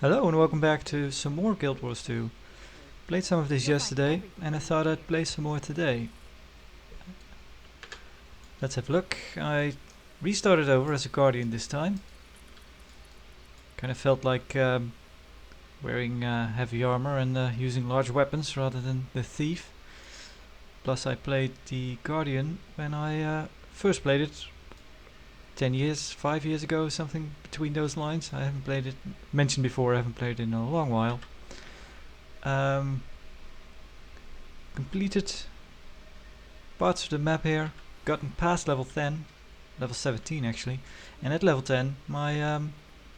Hello and welcome back to some more Guild Wars 2. Played some of this yesterday and I thought I'd play some more today. Let's have a look. I restarted over as a Guardian this time. Kind of felt like wearing heavy armor and using large weapons rather than the Thief. Plus I played the Guardian when I first played it 10 years, 5 years ago, something between those lines. I haven't played it, mentioned before, I haven't played it in a long while. Completed parts of the map here, gotten past level 10, level 17 actually, and at level 10 my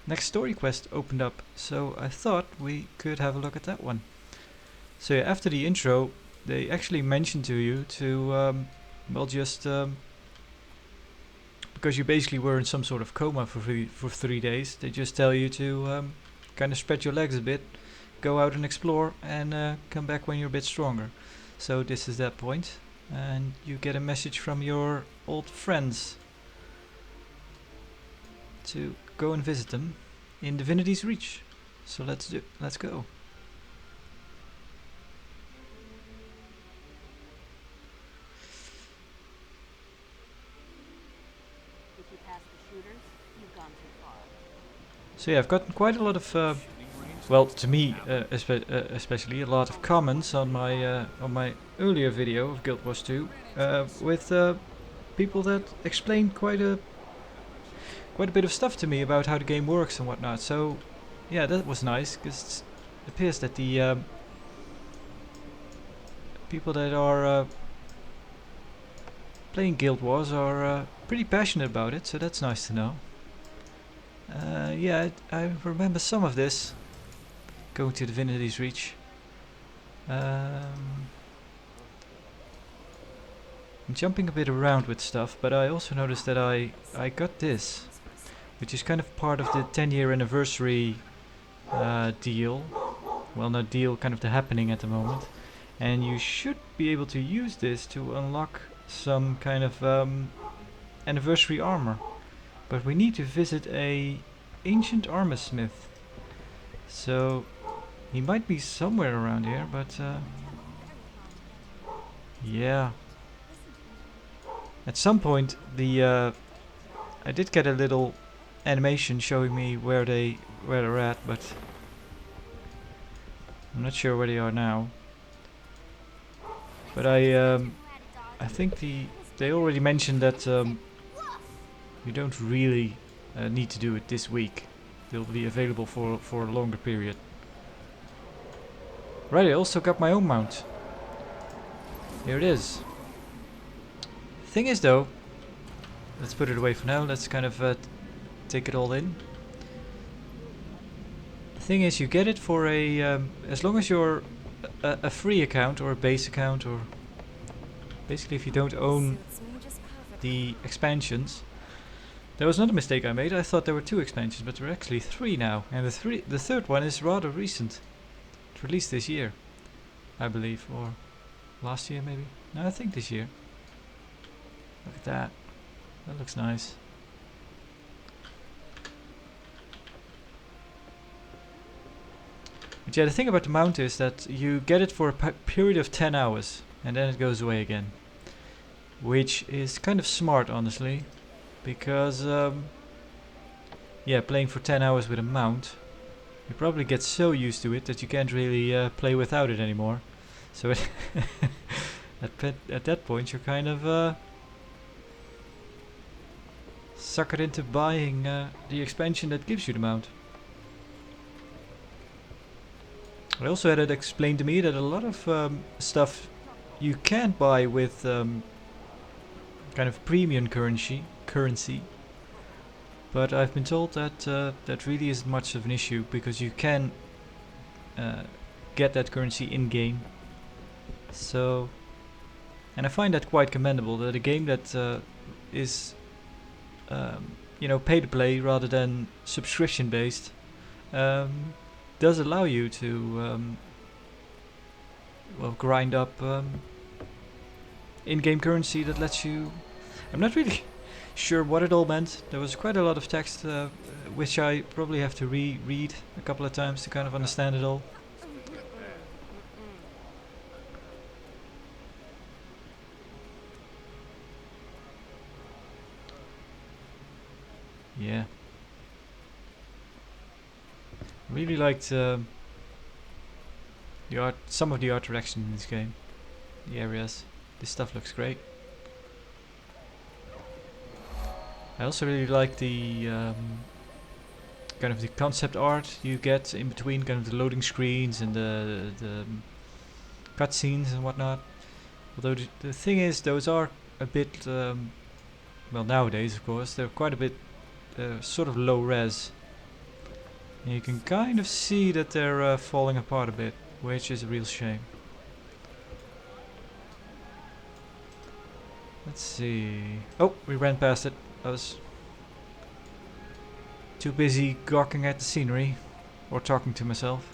next story quest opened up, so I thought we could have a look at that one. So yeah, after the intro they actually mention to you to well, just because you basically were in some sort of coma for 3 days, they just tell you to kind of spread your legs a bit, go out and explore, and come back when you're a bit stronger. So this is that point, and you get a message from your old friends to go and visit them in Divinity's Reach. So let's go. If you pass the shooters, you've gone too far. So yeah, I've gotten quite a lot of, well, to me especially, a lot of comments on my earlier video of Guild Wars 2 with people that explained quite a bit of stuff to me about how the game works and whatnot. So yeah, that was nice, because it appears that the people that are playing Guild Wars are pretty passionate about it, so that's nice to know. Yeah, I remember some of this, going to Divinity's Reach. I'm jumping a bit around with stuff, but I also noticed that I got this, which is kind of part of the 10-year anniversary deal. Well, not deal, kind of the happening at the moment. And you should be able to use this to unlock some kind of anniversary armor. But we need to visit a ancient armor smith. So he might be somewhere around here, but yeah. At some point the I did get a little animation showing me where they're at, but I'm not sure where they are now. But I think they already mentioned that you don't really need to do it this week. They'll be available for a longer period. Right, I also got my own mount. Here it is. Thing is though, let's put it away for now. Let's kind of take it all in. The thing is, you get it for a as long as you're a free account or a base account, or basically if you don't own the expansions. There was another mistake I made. I thought there were 2 expansions, but there are actually 3 now, and the third one is rather recent. It's released this year, I believe, or last year maybe. No, I think this year. Look at that. That looks nice. But yeah, the thing about the mount is that you get it for a period of 10 hours, and then it goes away again. Which is kind of smart, honestly, because yeah, playing for 10 hours with a mount, you probably get so used to it that you can't really play without it anymore. So at that point you're kind of suckered into buying the expansion that gives you the mount. I also had it explained to me that a lot of stuff you can't buy with kind of premium currency, but I've been told that that really isn't much of an issue, because you can get that currency in game. So, and I find that quite commendable, that a game that is you know, pay to play rather than subscription based does allow you to well, grind up in-game currency that lets you. I'm not really sure what it all meant. There was quite a lot of text, which I probably have to reread a couple of times to kind of understand it all. Yeah. Really liked the art, some of the art direction in this game. The areas. This stuff looks great. I also really like the kind of the concept art you get in between kind of the loading screens and the cutscenes and whatnot. Although the thing is, those are a bit well, nowadays of course they're quite a bit sort of low res. And you can kind of see that they're falling apart a bit, which is a real shame. Let's see. Oh, we ran past it. I was too busy gawking at the scenery or talking to myself.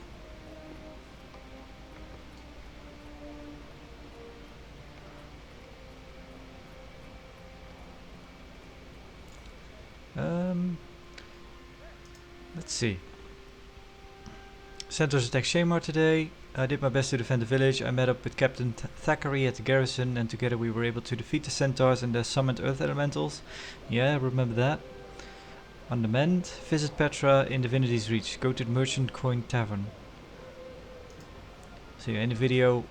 Let's see. Centaurs attacked Shamar today. I did my best to defend the village. I met up with Captain Thackery at the garrison, and together we were able to defeat the centaurs and the summoned earth elementals. Yeah, I remember that. On the mend, visit Petra in Divinity's Reach. Go to the Merchant Coin Tavern. So yeah, in the video,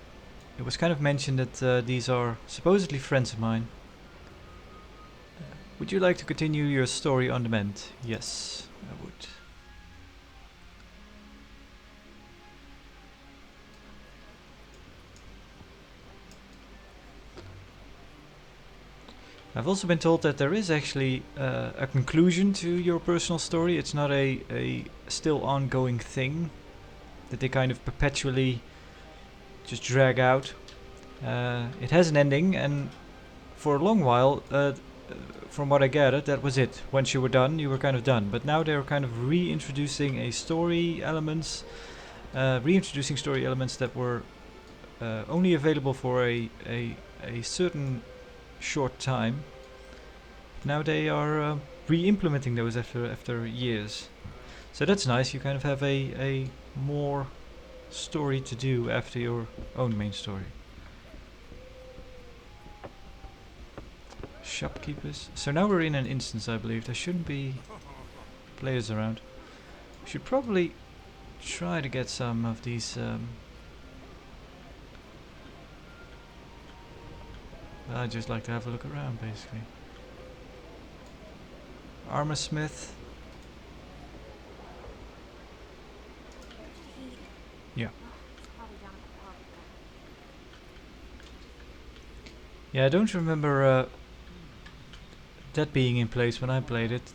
it was kind of mentioned that these are supposedly friends of mine. Would you like to continue your story on the mend? Yes, I would. I've also been told that there is actually a conclusion to your personal story. It's not a still ongoing thing that they kind of perpetually just drag out. It has an ending, and for a long while, from what I gathered, that was it. Once you were done, you were kind of done. But now they're kind of reintroducing story elements that were only available for a certain short time. Now they are re-implementing those after years. So that's nice. You kind of have a more story to do after your own main story. Shopkeepers. So now we're in an instance, I believe. There shouldn't be players around. We should probably try to get some of these. I just like to have a look around, basically. Armor smith. Yeah. Yeah, I don't remember that being in place when I played it.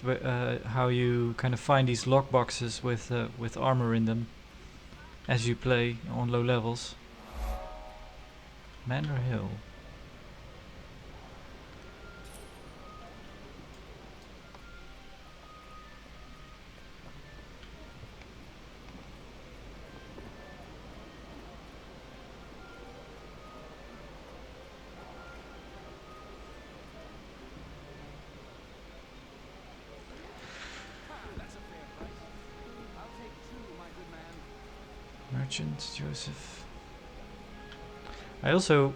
How you kind of find these lockboxes with armor in them as you play on low levels. Manor Hill. Merchant Joseph. I also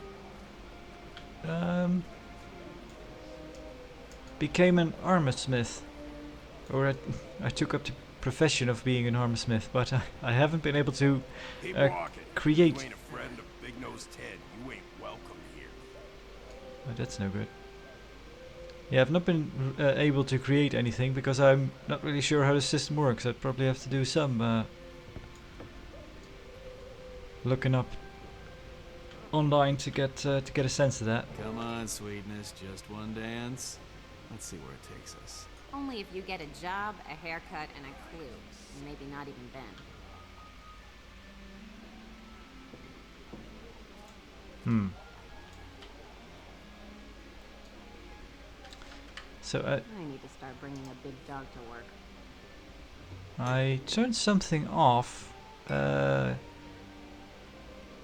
became an armor smith, or I took up the profession of being an armor smith, but I haven't been able to create. You ain't a friend of Big Nose Ted. You ain't welcome here. Oh, that's no good. Yeah, I've not been able to create anything because I'm not really sure how the system works. I'd probably have to do some looking up online to get a sense of that. Come on, sweetness, just one dance. Let's see where it takes us. Only if you get a job, a haircut, and a clue. And maybe not even then. So I need to start bringing a big dog to work. I turned something off.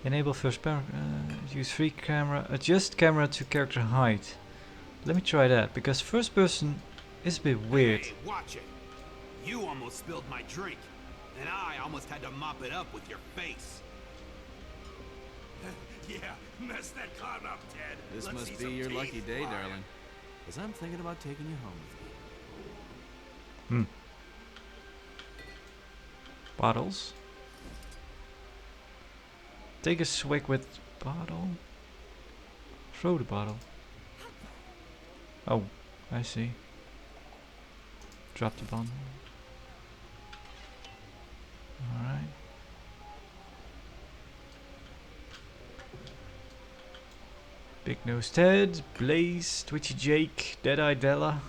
Enable first use free camera. Adjust camera to character height. Let me try that, because first person is a bit weird. Hey, watch it. You almost spilled my drink, and I almost had to mop it up with your face. Yeah, mess that clown up, Ted. This Let's must see be some your teeth lucky day, flying. darling. Because I'm thinking about taking you home with me. Bottles. Take a swig with bottle. Throw the bottle. Oh, I see. Drop the bomb. Alright. Big Nose Ted, Blaze, Twitchy Jake, Deadeye Della.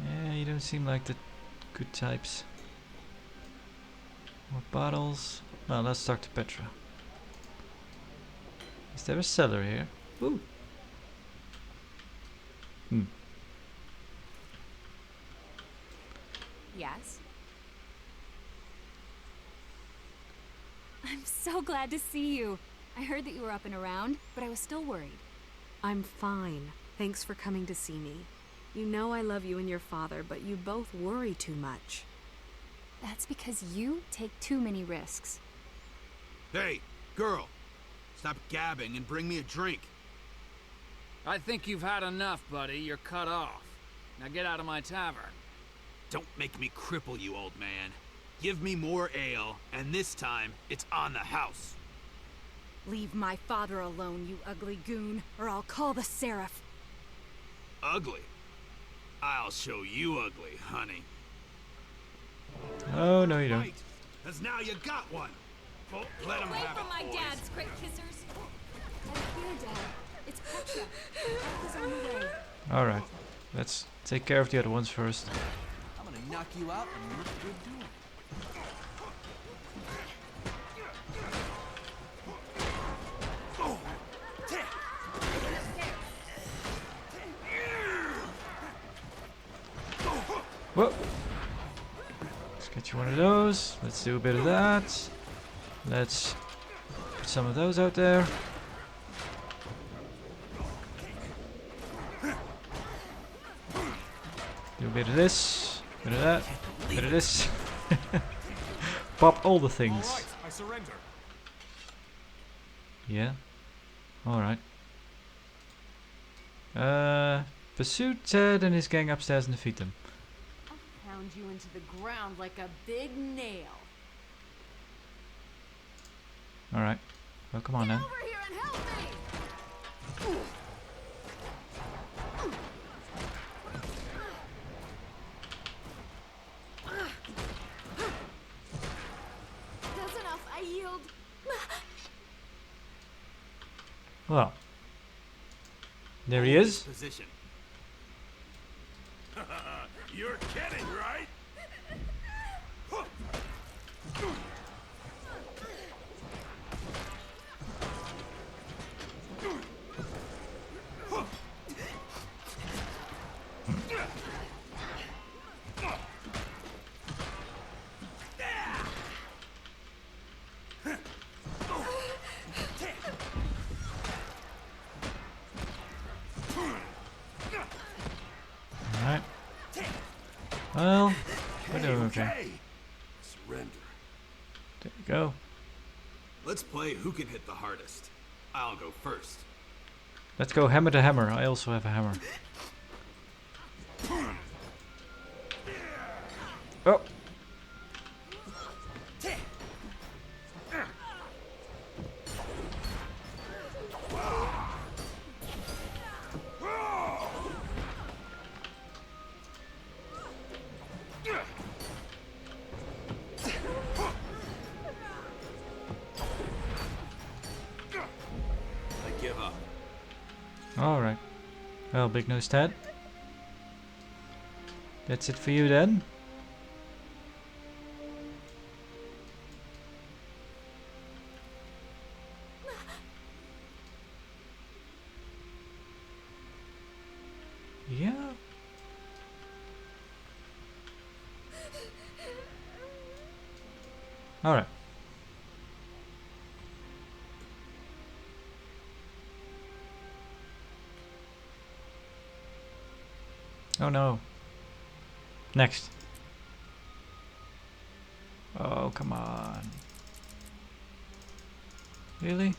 Yeah, you don't seem like the good types. More bottles. Well, let's talk to Petra. Is there a cellar here? Ooh. Yes? I'm so glad to see you. I heard that you were up and around, but I was still worried. I'm fine. Thanks for coming to see me. You know I love you and your father, but you both worry too much. That's because you take too many risks. Hey, girl. Stop gabbing and bring me a drink. I think you've had enough, buddy. You're cut off. Now get out of my tavern. Don't make me cripple you, old man. Give me more ale, and this time, it's on the house. Leave my father alone, you ugly goon, or I'll call the Seraph. Ugly? I'll show you ugly, honey. Oh, no you don't. Right, 'cause now you got one. Well, let him Away have from it, my boys. dad's quick kissers. I'm here, Dad. It's Petra. Help is on the way. Alright. Let's take care of the other ones first. I'm gonna knock you out and look good doing it. Whoa! Let's get you one of those. Let's do a bit of that. Let's put some of those out there. Do a bit of this, bit of that, bit of this. Pop all the things. All right, I surrender. Yeah. Alright. Pursue Ted and his gang upstairs and defeat them. I'll pound you into the ground like a big nail. Alright. Well, come on then. Over here and help me! That's enough, I yield. Well. There he is. Position. You're kidding, right? Alright. Well, we're doing okay. Okay. Surrender. There you go. Let's play who can hit the hardest. I'll go first. Let's go hammer to hammer. I also have a hammer. Oh! I give up. Alright. Well, Big Nose Ted. That's it for you then. Yeah. Alright. no. Next. Oh, come on. Really?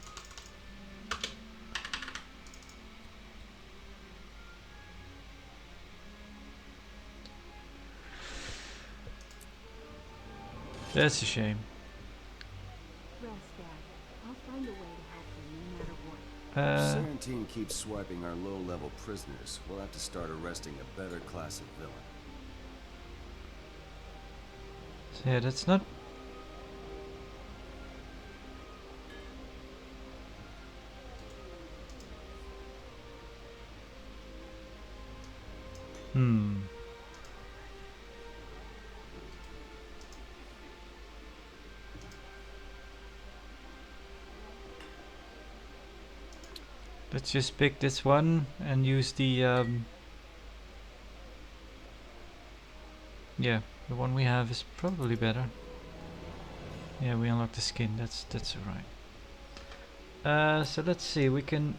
That's a shame. Rest, Dad. I'll find a way to help you no matter what. If Sarantine keeps swiping our low-level prisoners, we'll have to start arresting a better class of villain. So yeah, that's not... Let's just pick this one and use the yeah, the one we have is probably better. Yeah, we unlock the skin. That's alright. So let's see. We can.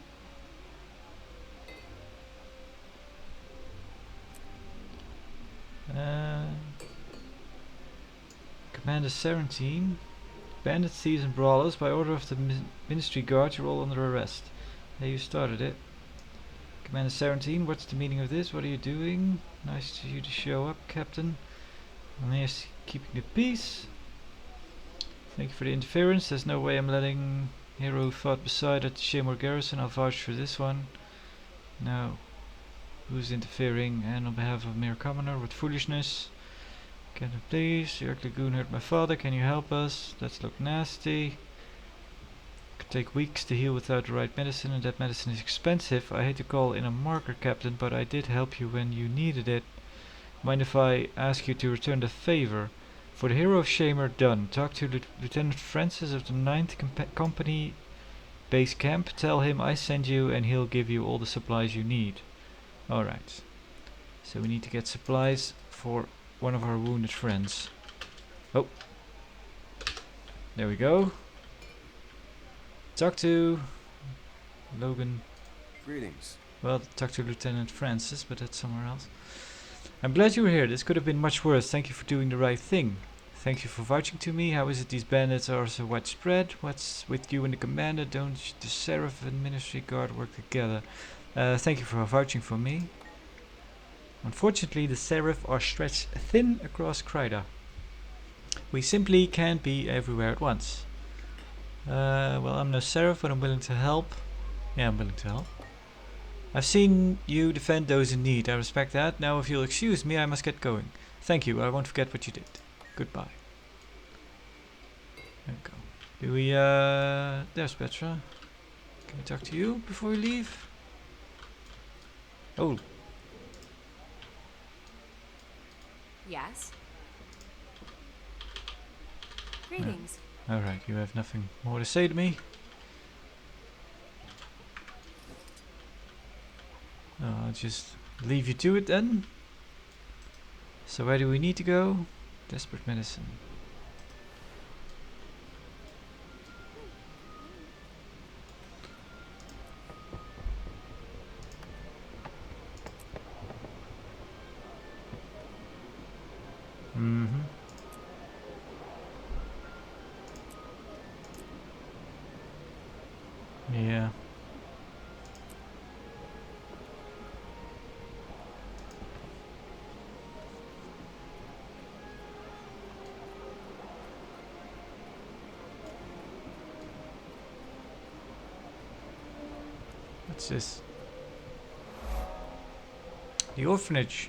Commander 17. Bandits, thieves and brawlers. By order of the Ministry Guard, you're all under arrest. Hey, you started it. Commander 17, what's the meaning of this? What are you doing? Nice to you to show up, Captain. I'm here keeping the peace. Thank you for the interference. There's no way I'm letting hero who fought beside at the Shaymore Garrison. I'll vouch for this one. No. Who's interfering? And on behalf of Mere Commoner, with foolishness. Captain, please. The York Lagoon hurt my father. Can you help us? Let's look nasty. Could take weeks to heal without the right medicine, and that medicine is expensive. I hate to call in a marker, Captain, but I did help you when you needed it. Mind if I ask you to return the favor? For the hero of Shamer, done. Talk to Lieutenant Francis of the 9th Company base camp. Tell him I send you and he'll give you all the supplies you need. Alright. So we need to get supplies for one of our wounded friends. Oh. There we go. Talk to Logan. Greetings. Well, talk to Lieutenant Francis, but that's somewhere else. I'm glad you were here. This could have been much worse. Thank you for doing the right thing. Thank you for vouching to me. How is it these bandits are so widespread? What's with you and the commander? Don't the Sheriff and Ministry Guard work together? Thank you for vouching for me. Unfortunately, the Sheriff are stretched thin across Kryda. We simply can't be everywhere at once. Well, I'm no Sheriff, but I'm willing to help. Yeah, I'm willing to help. I've seen you defend those in need. I respect that. Now, if you'll excuse me, I must get going. Thank you. I won't forget what you did. Goodbye. There we go. Do we, there's Petra. Can we talk to you before we leave? Oh. Yes? Greetings. Alright, you have nothing more to say to me? I'll just leave you to it then. So where do we need to go? Desperate medicine. Mm-hmm. Yeah. What's this? The orphanage.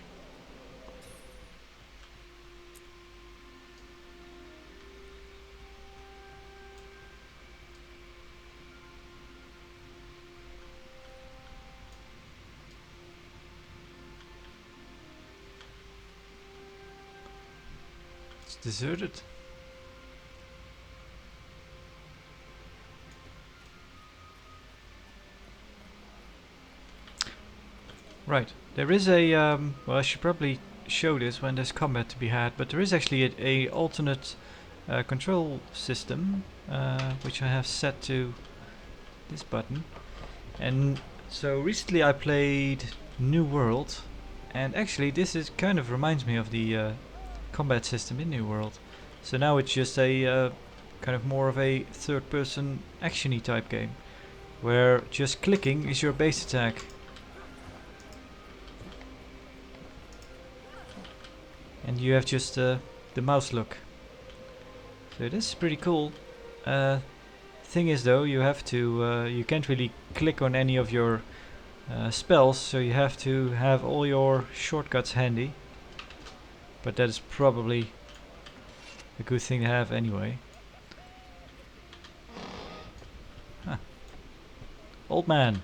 It's deserted. Right, there is a, well I should probably show this when there's combat to be had, but there is actually a alternate control system, which I have set to this button. And so recently I played New World, And actually, this is kind of reminds me of the combat system in New World. So now it's just a kind of more of a third-person actiony type game, where just clicking is your base attack. And you have just the mouse look. So this is pretty cool. Thing is though, you have to you can't really click on any of your spells, so you have to have all your shortcuts handy. But that is probably a good thing to have anyway. Huh. Old man.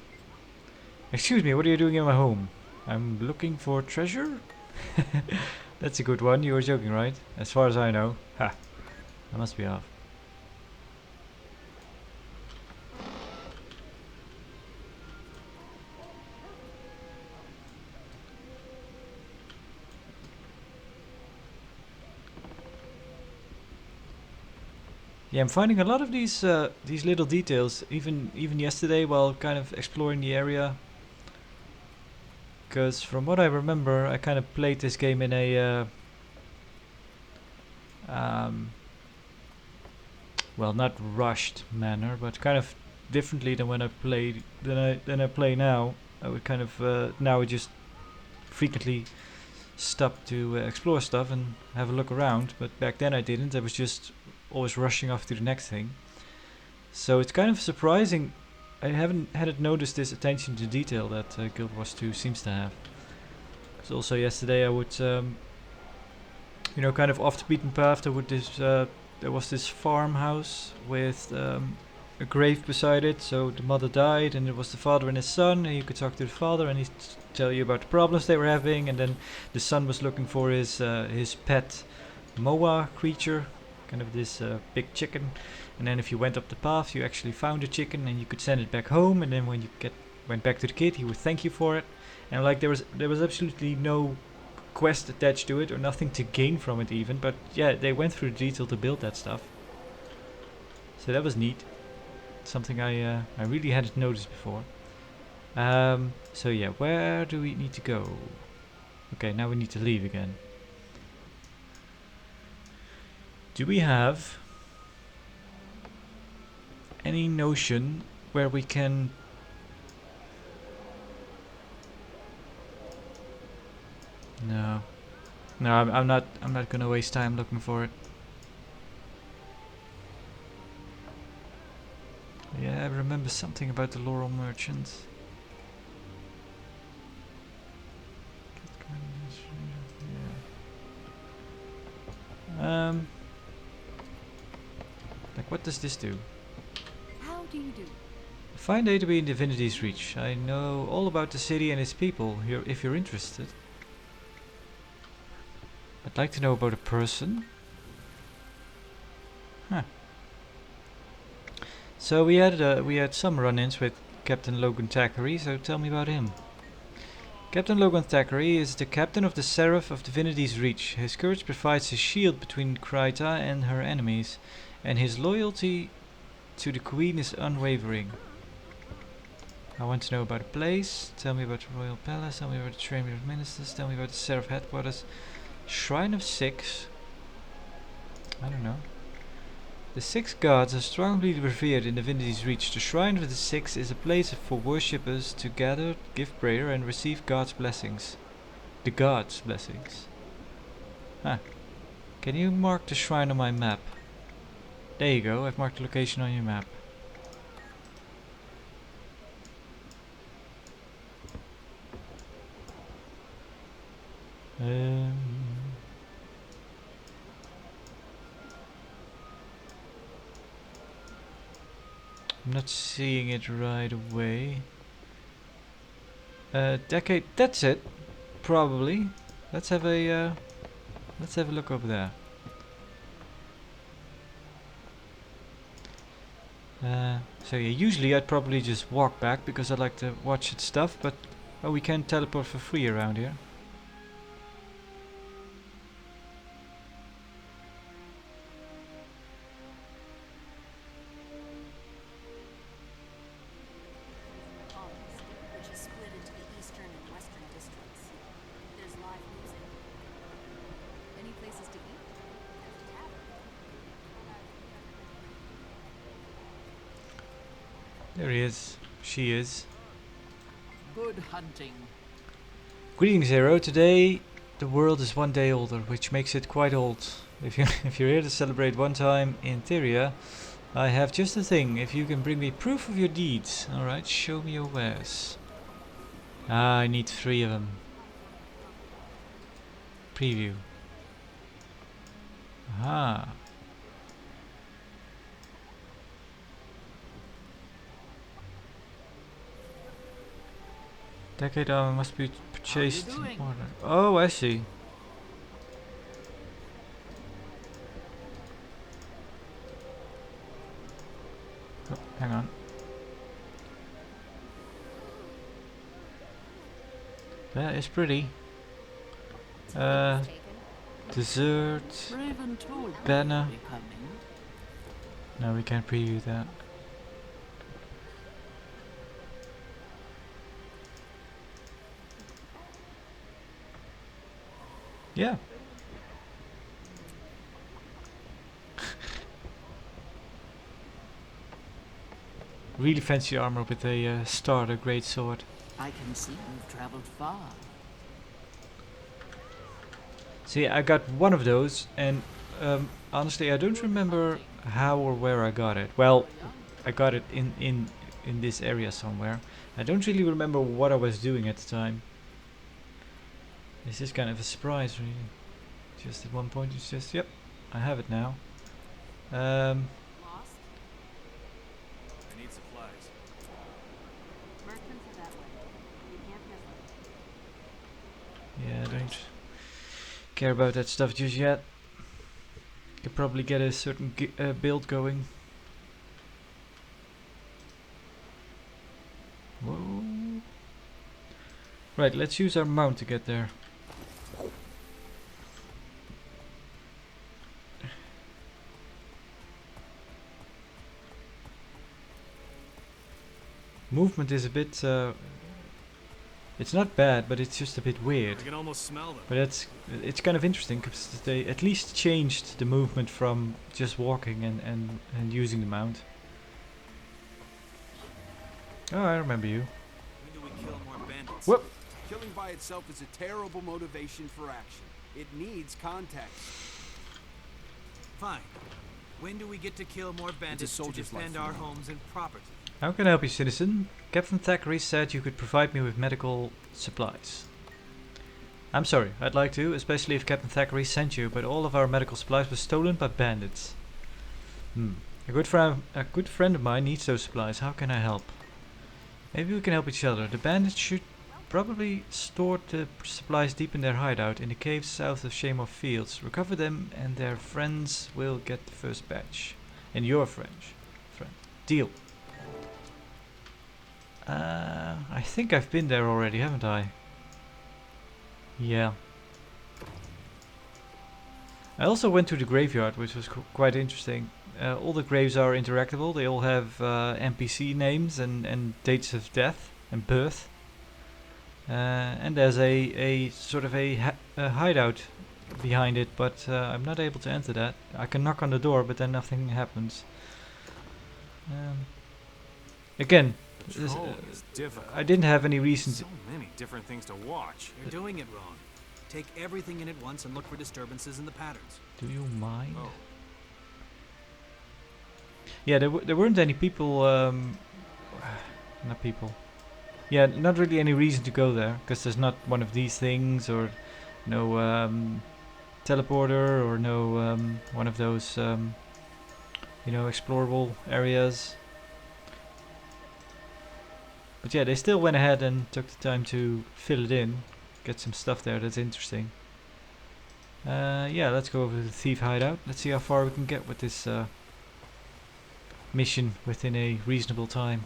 Excuse me, what are you doing in my home? I'm looking for treasure? That's a good one, you were joking, right? As far as I know. Ha! I must be off. Yeah, I'm finding a lot of these little details, even yesterday while kind of exploring the area. Because from what I remember, I kind of played this game in a well, not rushed manner, but kind of differently than when I played than I play now. I would kind of now I just frequently stop to explore stuff and have a look around. But back then I didn't. I was just always rushing off to the next thing. So it's kind of surprising. I hadn't noticed this attention to detail that Guild Wars 2 seems to have. Because also yesterday I would, you know, kind of off the beaten path. There was this farmhouse with a grave beside it. So the mother died, and it was the father and his son, and you could talk to the father, and he'd tell you about the problems they were having. And then the son was looking for his pet moa creature, kind of this big chicken. And then if you went up the path, you actually found a chicken, and you could send it back home. And then when you went back to the kid, he would thank you for it. And like there was absolutely no quest attached to it or nothing to gain from it even. But yeah, they went through the detail to build that stuff. So that was neat. Something I really hadn't noticed before. So yeah, where do we need to go? Okay, now we need to leave again. Do we have any notion where we can No, I'm not gonna waste time looking for it. Yeah, I remember something about the Laurel merchants. Yeah. Like, what does this do? How do you do? Find A to be in Divinity's Reach. I know all about the city and its people, if you're interested. I'd like to know about a person. Huh. So we had some run-ins with Captain Logan Tackery, so tell me about him. Captain Logan Tackery is the captain of the Seraph of Divinity's Reach. His courage provides a shield between Kryta and her enemies, and his loyalty to the Queen is unwavering. I want to know about the place. Tell me about the Royal Palace. Tell me about the Chamber of Ministers. Tell me about the Seraph headquarters. Shrine of Six. I don't know. The six gods are strongly revered in Divinity's Reach. The Shrine of the Six is a place for worshippers to gather, give prayer, and receive God's blessings. The gods' blessings. Huh. Can you mark the shrine on my map? There you go, I've marked the location on your map. I'm not seeing it right away. Decade, that's it. Probably. Let's have a look over there. So yeah, usually I'd probably just walk back because I like to watch its stuff, but oh, we can teleport for free around here. Which is split into the eastern and western districts. There's There he is. She is. Good hunting. Greetings, hero. Today the world is one day older, which makes it quite old. If you if you're here to celebrate one time in Theria, I have just the thing. If you can bring me proof of your deeds. Alright, show me your wares. Ah, I need 3 of them. Preview. Aha. Decade armor must be purchased in doing? order. Oh, I see. Oh, hang on. That is pretty. Dessert. Raven told me Banner. you'd be coming. No, we can't preview that. Yeah. Really fancy armor with a starter greatsword. I can see you've traveled far. See, I got one of those, and honestly, I don't remember how or where I got it. Well, I got it in this area somewhere. I don't really remember what I was doing at the time. This is kind of a surprise, really. Just at one point, it's just, yep, I have it now. Lost? I need supplies. Merchants are that way. You can't miss them. Yeah, I don't care about that stuff just yet. Could probably get a certain build going. Whoa. Right, let's use our mount to get there. Movement is a bit it's not bad, but it's just a bit weird. I can almost smell them. But it's kind of interesting because they at least changed the movement from just walking and using the mount. Oh, I remember you. When do we kill more bandits? Whoop! Killing by itself is a terrible motivation for action. It needs context. Fine. When do we get to kill more bandits to soldier's defend life, our you know. homes and property? How can I help you, citizen? Captain Tackery said you could provide me with medical supplies. I'm sorry, I'd like to, especially if Captain Tackery sent you, but all of our medical supplies were stolen by bandits. A good friend of mine needs those supplies. How can I help? Maybe we can help each other. The bandits should probably store the supplies deep in their hideout in the caves south of Shamoff Fields. Recover them and their friends will get the first batch. And your friend. Deal. I think I've been there already, haven't I? Yeah. I also went to the graveyard, which was quite interesting. All the graves are interactable. They all have NPC names and dates of death and birth. And there's a sort of a hideout behind it, but I'm not able to enter that. I can knock on the door, but then nothing happens. Again, It's difficult. I didn't have any reason to... So many different things to watch. You're doing it wrong. Take everything in at once and look for disturbances in the patterns. Do you mind? Oh. Yeah, there weren't any people... not people. Yeah, not really any reason to go there, because there's not one of these things, or no teleporter, or no one of those, you know, explorable areas. But yeah, they still went ahead and took the time to fill it in, get some stuff there that's interesting. Yeah, let's go over to the Thief Hideout. Let's see how far we can get with this mission within a reasonable time.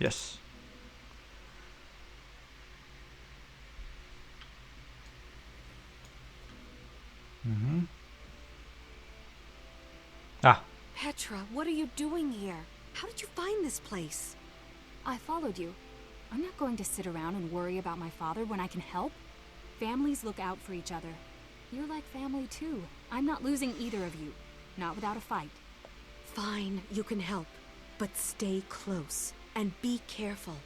Yes. Mm-hmm. Petra, what are you doing here? How did you find this place? I followed you. I'm not going to sit around and worry about my father when I can help. Families look out for each other. You're like family too. I'm not losing either of you. Not without a fight. Fine, you can help. But stay close. And be careful.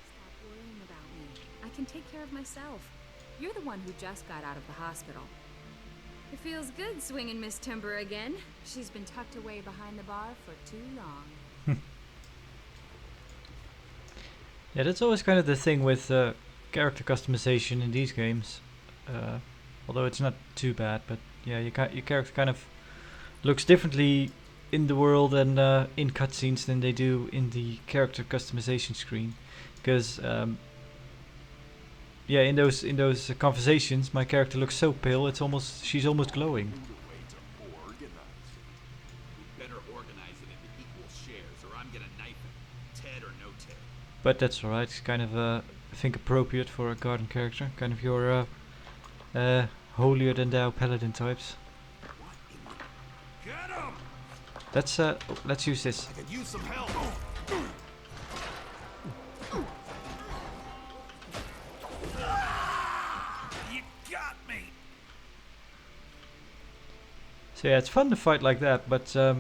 Stop worrying about me. I can take care of myself. You're the one who just got out of the hospital. It feels good swinging Miss Timber again. She's been tucked away behind the bar for too long. Yeah, that's always kind of the thing with character customization in these games. Although it's not too bad, but yeah, your character kind of looks differently in the world and in cutscenes than they do in the character customization screen. Because yeah, in those conversations, my character looks so pale. She's almost glowing. Better organize it into equal shares, or I'm gonna knife it. Ted or no Ted. But that's alright. It's kind of I think appropriate for a garden character. Kind of your holier than thou paladin types. Get him! Let's use this. I could use some help. You got me. So yeah, it's fun to fight like that, but the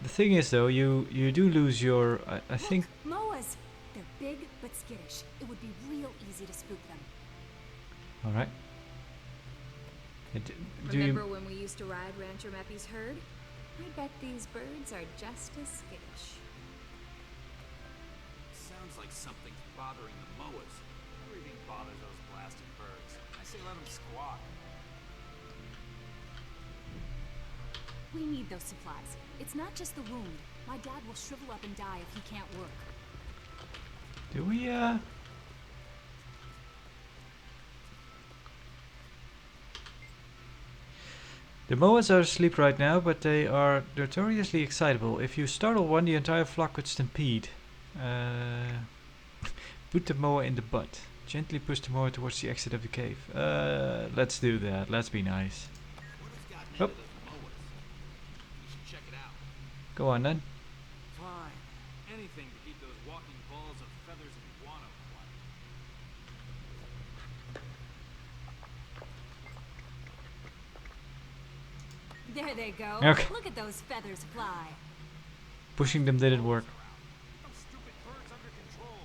thing is though, you do lose your I think. Moas! They're big but skittish. It would be real easy to spook them. All right. Remember when we used to ride Rancher Meppy's herd? I bet these birds are just as skittish. Sounds like something's bothering the Moas. Everything bothers those blasted birds. I say let them squawk. We need those supplies. It's not just the wound. My dad will shrivel up and die if he can't work. Do we The Moas are asleep right now, but they are notoriously excitable. If you startle one, the entire flock could stampede. Put the Moa in the butt. Gently push the Moa towards the exit of the cave. Let's do that. Let's be nice. Oh. Check it out. Go on then. Fine. Anything to keep those walking balls of feathers and guano quiet. There they go. Okay. Look at those feathers fly. Pushing them didn't work. Those stupid birds under control.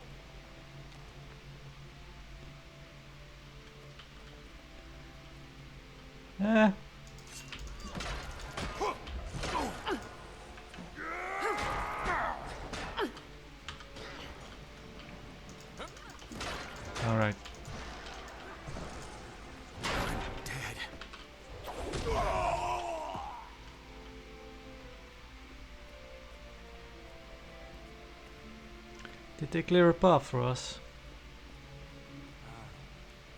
All right. Did they clear a path for us?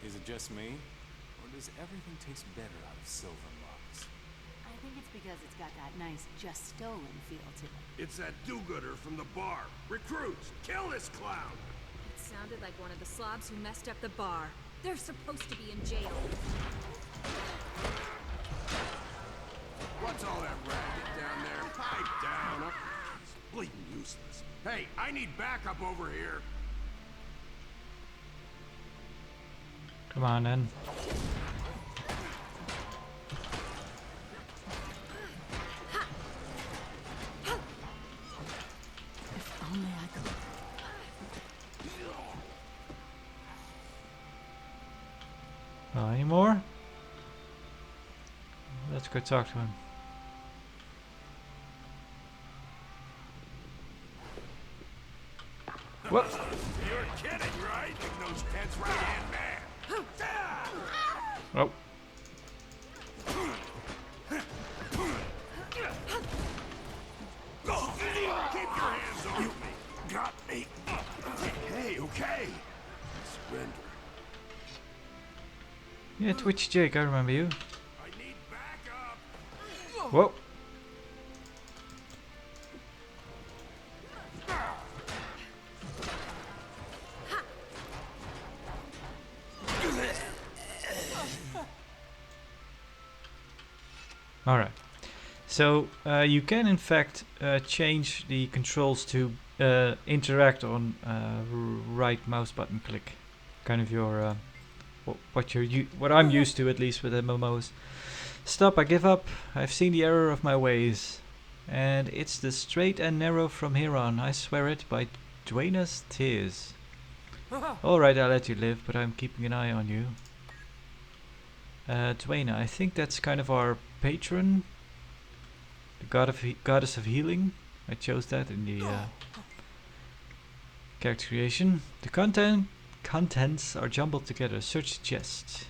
Is it just me? Or does everything taste better out of silver lungs? I think it's because it's got that nice just stolen feel to it. It's that do-gooder from the bar. Recruits, kill this clown. It sounded like one of the slobs who messed up the bar. They're supposed to be in jail. What's all that racket down there? Pipe down. He's bleeding useless. Hey, I need backup over here. Come on then. If only I could. Any more? Let's go talk to him. What? You're kidding, right? Igno's Ted's right-hand man. Oh. Keep your hands off me. Got me. Hey, okay. Surrender. Yeah, Twitchy Jake, I remember you. I need backup. Whoa. Alright. So you can in fact change the controls to interact on right mouse button click. Kind of your what I'm used to, at least with MMOs. Stop, I give up. I've seen the error of my ways. And it's the straight and narrow from here on. I swear it by Dwayna's tears. Alright, I'll let you live, but I'm keeping an eye on you. Dwayna, I think that's kind of our patron. The goddess of healing. I chose that in the character creation. The contents are jumbled together. Search the chest.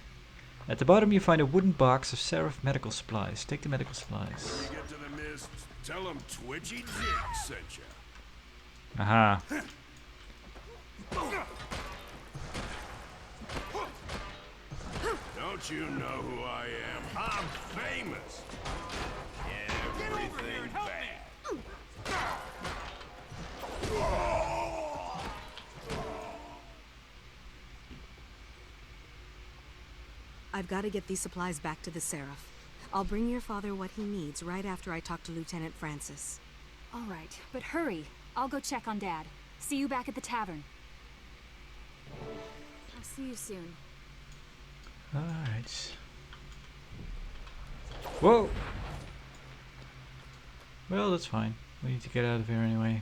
At the bottom you find a wooden box of Seraph medical supplies. Take the medical supplies. When you get to the mist, tell them Twitchy Dick sent you. Aha. Don't you know who I am? I'm famous. Everything bad. I've got to get these supplies back to the Seraph. I'll bring your father what he needs right after I talk to Lieutenant Francis. All right, but hurry. I'll go check on Dad. See you back at the tavern. I'll see you soon. Alright. Whoa! Well, that's fine. We need to get out of here anyway.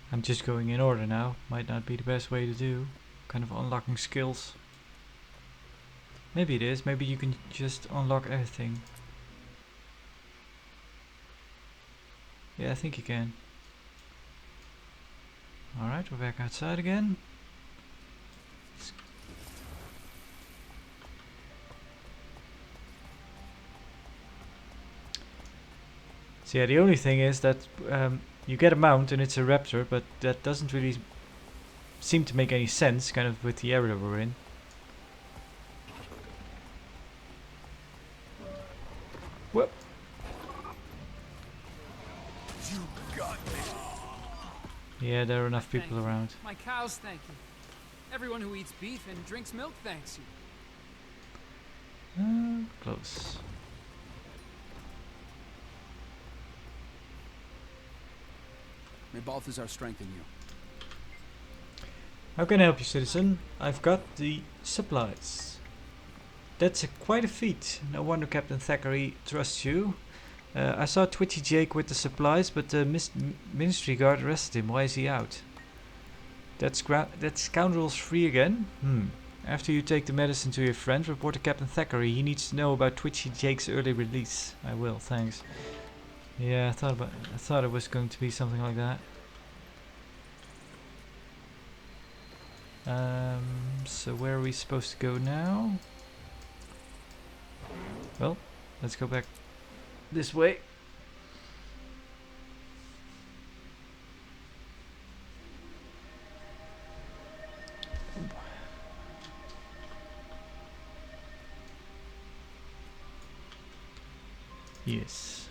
I'm just going in order now. Might not be the best way to do. Kind of unlocking skills. Maybe it is. Maybe you can just unlock everything. Yeah, I think you can. Alright, we're back outside again. So yeah, the only thing is that you get a mount and it's a raptor, but that doesn't really seem to make any sense, kind of with the area we're in. Whoop. You got me. Yeah, there are enough people Thank you. around. My cows thank you. Everyone who eats beef and drinks milk thanks you. Close. May Balthazar strengthen you. How can I help you, citizen? I've got the supplies. That's quite a feat. No wonder Captain Tackery trusts you. I saw Twitchy Jake with the supplies, but the ministry guard arrested him. Why is he out? That scoundrel's free again? After you take the medicine to your friend, report to Captain Tackery. He needs to know about Twitchy Jake's early release. I will, thanks. Yeah, I thought it was going to be something like that. So where are we supposed to go now? Well, let's go back this way. Yes.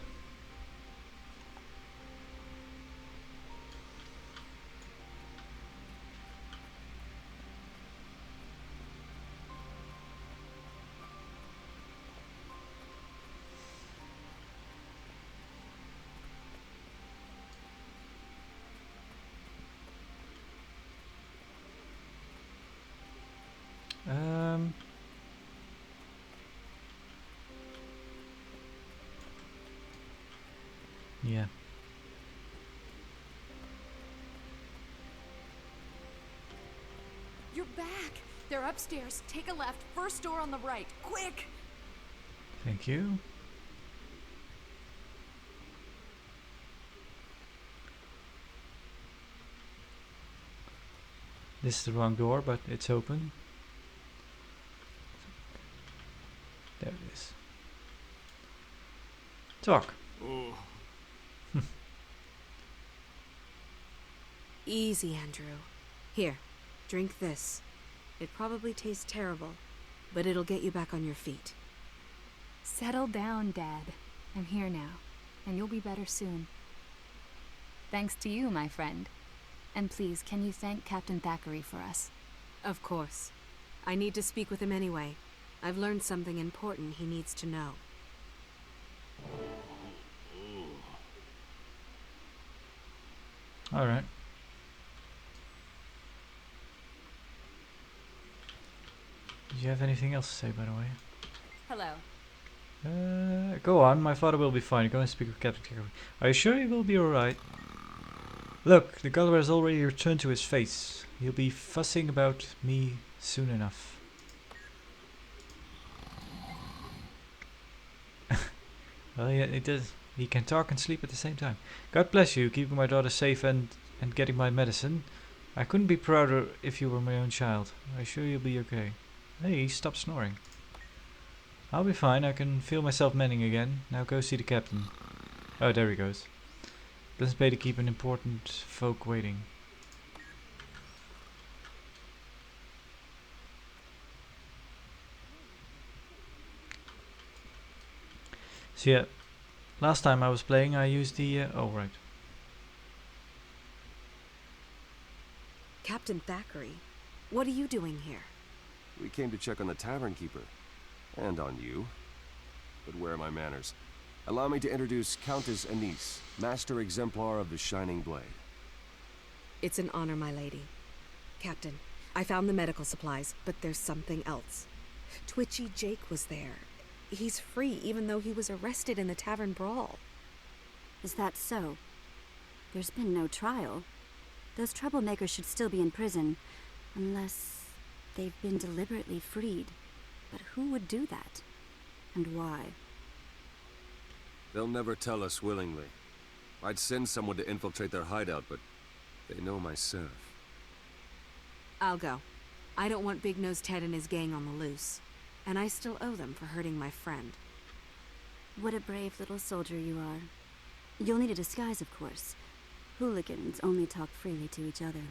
Yeah. You're back. They're upstairs. Take a left. First door on the right. Quick! Thank you. This is the wrong door, but it's open. There it is. Talk. Oh. Easy, Andrew. Here, drink this. It probably tastes terrible, but it'll get you back on your feet. Settle down, Dad. I'm here now, and you'll be better soon. Thanks to you, my friend. And please, can you thank Captain Tackery for us? Of course. I need to speak with him anyway. I've learned something important he needs to know. Alright. Did you have anything else to say, by the way? Hello. Go on, my father will be fine. Go and speak with Captain Tackery. Are you sure he will be alright? Look, the color has already returned to his face. He'll be fussing about me soon enough. Well, yeah, it does. He can talk and sleep at the same time. God bless you, keeping my daughter safe and getting my medicine. I couldn't be prouder if you were my own child. I'm sure you'll be okay. Hey, stop snoring. I'll be fine. I can feel myself mending again. Now go see the captain. Oh, there he goes. Doesn't pay to keep an important folk waiting. So yeah, last time I was playing I used the... oh right. Captain Tackery, what are you doing here? We came to check on the tavern keeper. And on you. But where are my manners? Allow me to introduce Countess Anise, Master Exemplar of the Shining Blade. It's an honor, my lady. Captain, I found the medical supplies, but there's something else. Twitchy Jake was there. He's free, even though he was arrested in the tavern brawl. Is that so? There's been no trial. Those troublemakers should still be in prison, unless they've been deliberately freed. But who would do that? And why? They'll never tell us willingly. I'd send someone to infiltrate their hideout, but they know my serf. I'll go. I don't want Big Nose Ted and his gang on the loose. And I still owe them for hurting my friend. What a brave little soldier you are. You'll need a disguise, of course. Hooligans only talk freely to each other.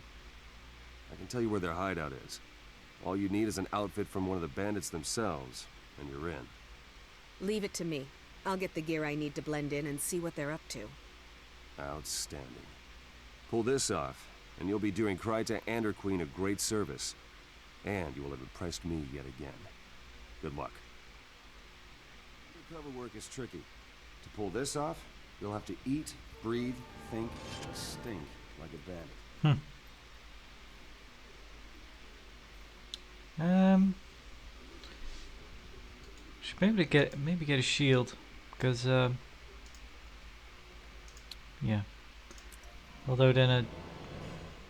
I can tell you where their hideout is. All you need is an outfit from one of the bandits themselves, and you're in. Leave it to me. I'll get the gear I need to blend in and see what they're up to. Outstanding. Pull this off, and you'll be doing Kryta and her queen a great service. And you will have impressed me yet again. Good luck. Undercover work is tricky. To pull this off, you'll have to eat, breathe, think, and stink like a bandit. Should maybe get a shield, because yeah. Although then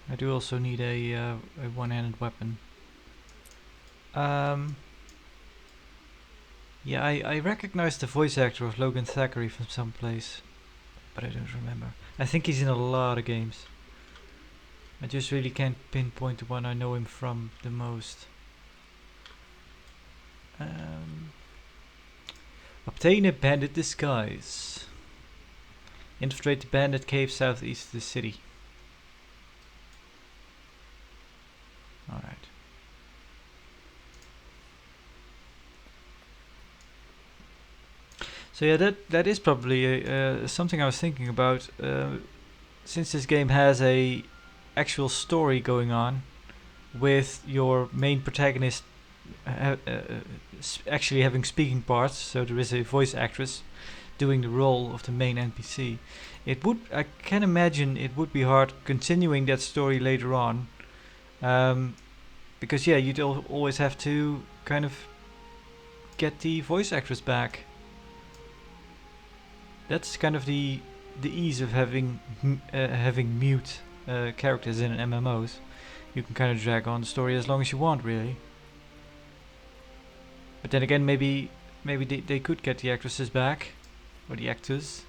I do also need a one-handed weapon. Yeah, I recognize the voice actor of Logan Tackery from someplace, but I don't remember. I think he's in a lot of games. I just really can't pinpoint the one I know him from the most. Obtain a bandit disguise. Infiltrate the bandit cave southeast of the city. Alright. So yeah, that is probably something I was thinking about. Since this game has a actual story going on, with your main protagonist actually having speaking parts, so there is a voice actress doing the role of the main NPC. I can imagine it would be hard continuing that story later on, because yeah, you'd always have to kind of get the voice actress back. That's kind of the ease of having mute characters in MMOs. You can kind of drag on the story as long as you want, really. But then again, maybe they could get the actresses back, or the actors.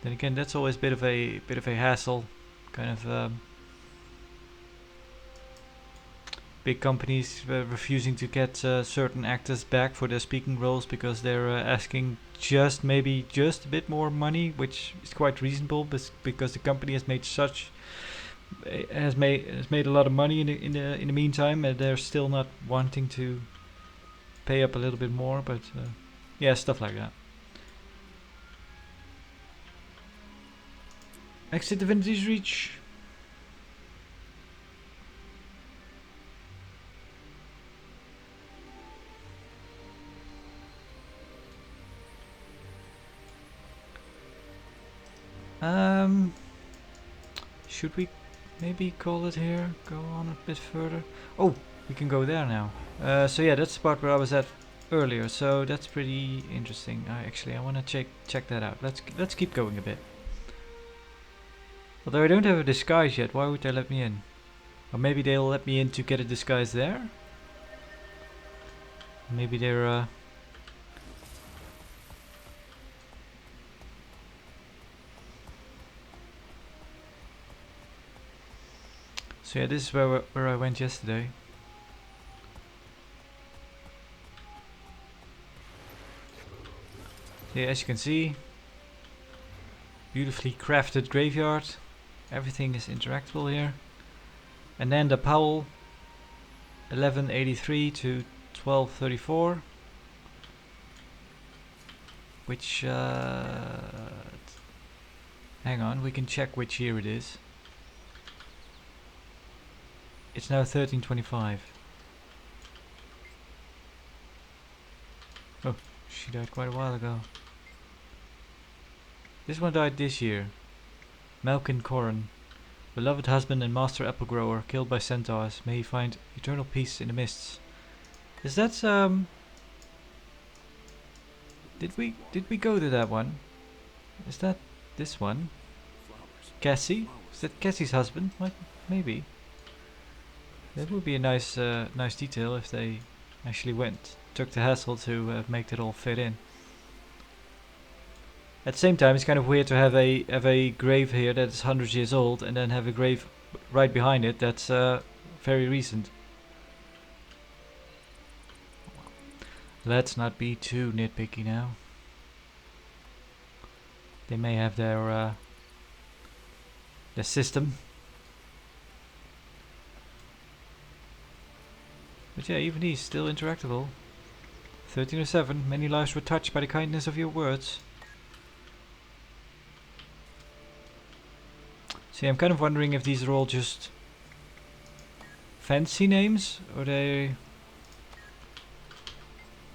Then again, that's always a bit of a hassle, kind of. Big companies refusing to get certain actors back for their speaking roles because they're asking just a bit more money, which is quite reasonable, because the company has made made a lot of money in the meantime, and they're still not wanting to pay up a little bit more. But yeah, stuff like that. Exit Divinity's Reach. Should we maybe call it here? Go on a bit further. Oh, we can go there now. So yeah, that's the part where I was at earlier. So that's pretty interesting. Actually, I want to check that out. Let's keep going a bit. Although I don't have a disguise yet, why would they let me in? Or maybe they'll let me in to get a disguise there. Maybe they're So yeah, this is where I went yesterday. So yeah, as you can see, beautifully crafted graveyard. Everything is interactable here. And then the Powell 1183 to 1234, which hang on, we can check which year it is. It's now 1325. Oh, she died quite a while ago. This one died this year. Malkin Corrin, beloved husband and master apple grower, killed by centaurs. May he find eternal peace in the mists. Is that Did we go to that one? Is that this one? Cassie? Is that Cassie's husband? Maybe. That would be a nice nice detail if they actually took the hassle to make that all fit in. At the same time, it's kind of weird to have a grave here that's 100 years old and then have a grave right behind it that's very recent. Let's not be too nitpicky now. They may have their system. But yeah, even he's still interactable. 1307. Many lives were touched by the kindness of your words. See, I'm kind of wondering if these are all just fancy names, or they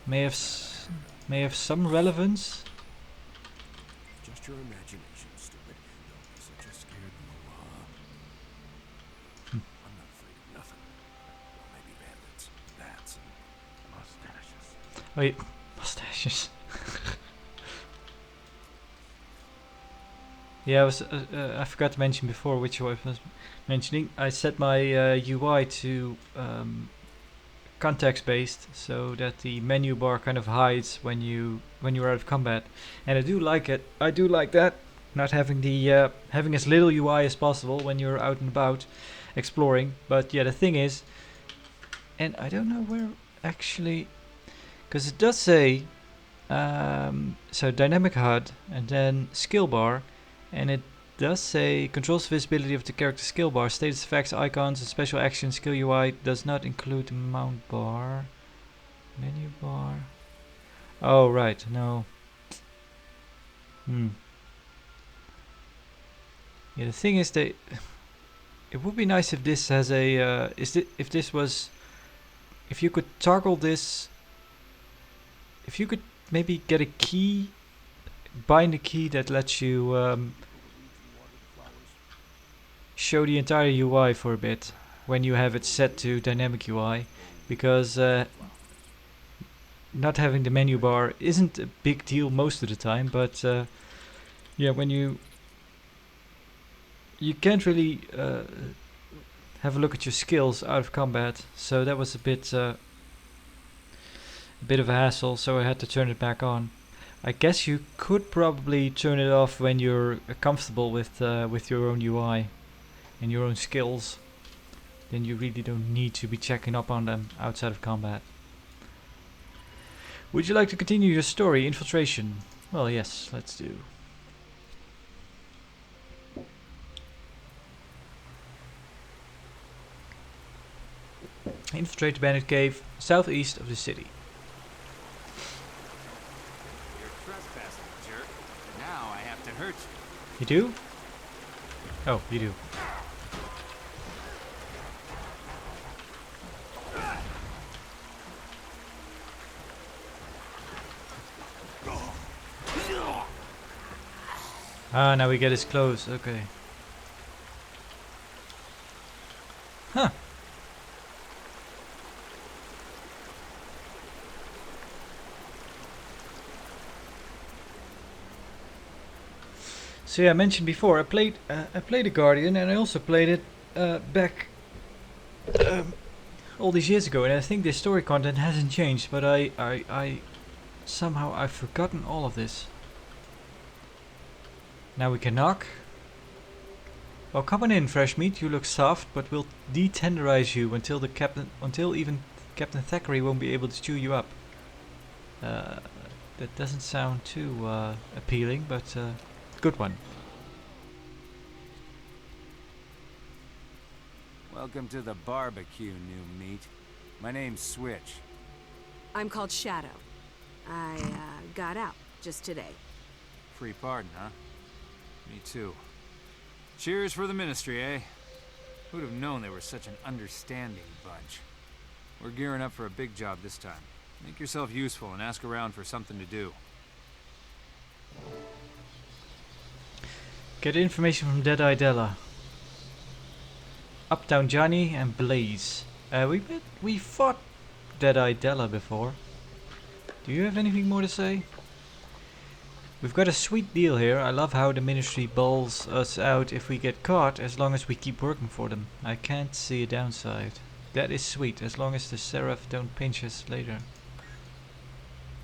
may have some relevance. Just your imagination, stupid. Don't be such a scared moron. I'm not afraid of nothing. Well, maybe bandits, bats, and mustaches. Wait, mustaches. Yeah, I forgot to mention before, which I was mentioning. I set my UI to context based, so that the menu bar kind of hides when you're out of combat, and I do like it. I do like that, not having the having as little UI as possible when you're out and about exploring. But yeah, the thing is, and I don't know where actually, because it does say so dynamic HUD and then skill bar. And it does say controls visibility of the character skill bar, status effects, icons, and special actions. Skill UI does not include the mount bar, menu bar. Oh right, no. Yeah, the thing is that it would be nice if this has a if you could toggle this. If you could maybe get a key. Bind a key that lets you show the entire UI for a bit when you have it set to dynamic UI, because not having the menu bar isn't a big deal most of the time, but yeah, when you can't really have a look at your skills out of combat, so that was a bit of a hassle, so I had to turn it back on. I guess you could probably turn it off when you're comfortable with your own UI and your own skills. Then you really don't need to be checking up on them outside of combat. Would you like to continue your story, Infiltration? Well, yes, let's do. Infiltrate the bandit cave southeast of the city. You're trespassing, jerk. Now I have to hurt you. You do? Oh, you do. Ah, now we get his clothes. Okay. Huh. So yeah, I mentioned before I played a Guardian, and I also played it back all these years ago, and I think the story content hasn't changed, but I somehow I've forgotten all of this. Now we can knock. Well, come on in, fresh meat. You look soft, but we'll detenderize you until even Captain Thackery won't be able to chew you up. That doesn't sound too appealing, but good one. Welcome to the barbecue, new meat. My name's Switch. I'm called Shadow. I got out just today. Free pardon, huh? Me too. Cheers for the ministry, eh? Who'd have known they were such an understanding bunch? We're gearing up for a big job this time. Make yourself useful and ask around for something to do. Get information from Deadeye Della. Uptown Johnny and Blaze. We fought Deadeye Della before. Do you have anything more to say? We've got a sweet deal here. I love how the ministry bowls us out if we get caught, as long as we keep working for them. I can't see a downside. That is sweet, as long as the Seraph don't pinch us later.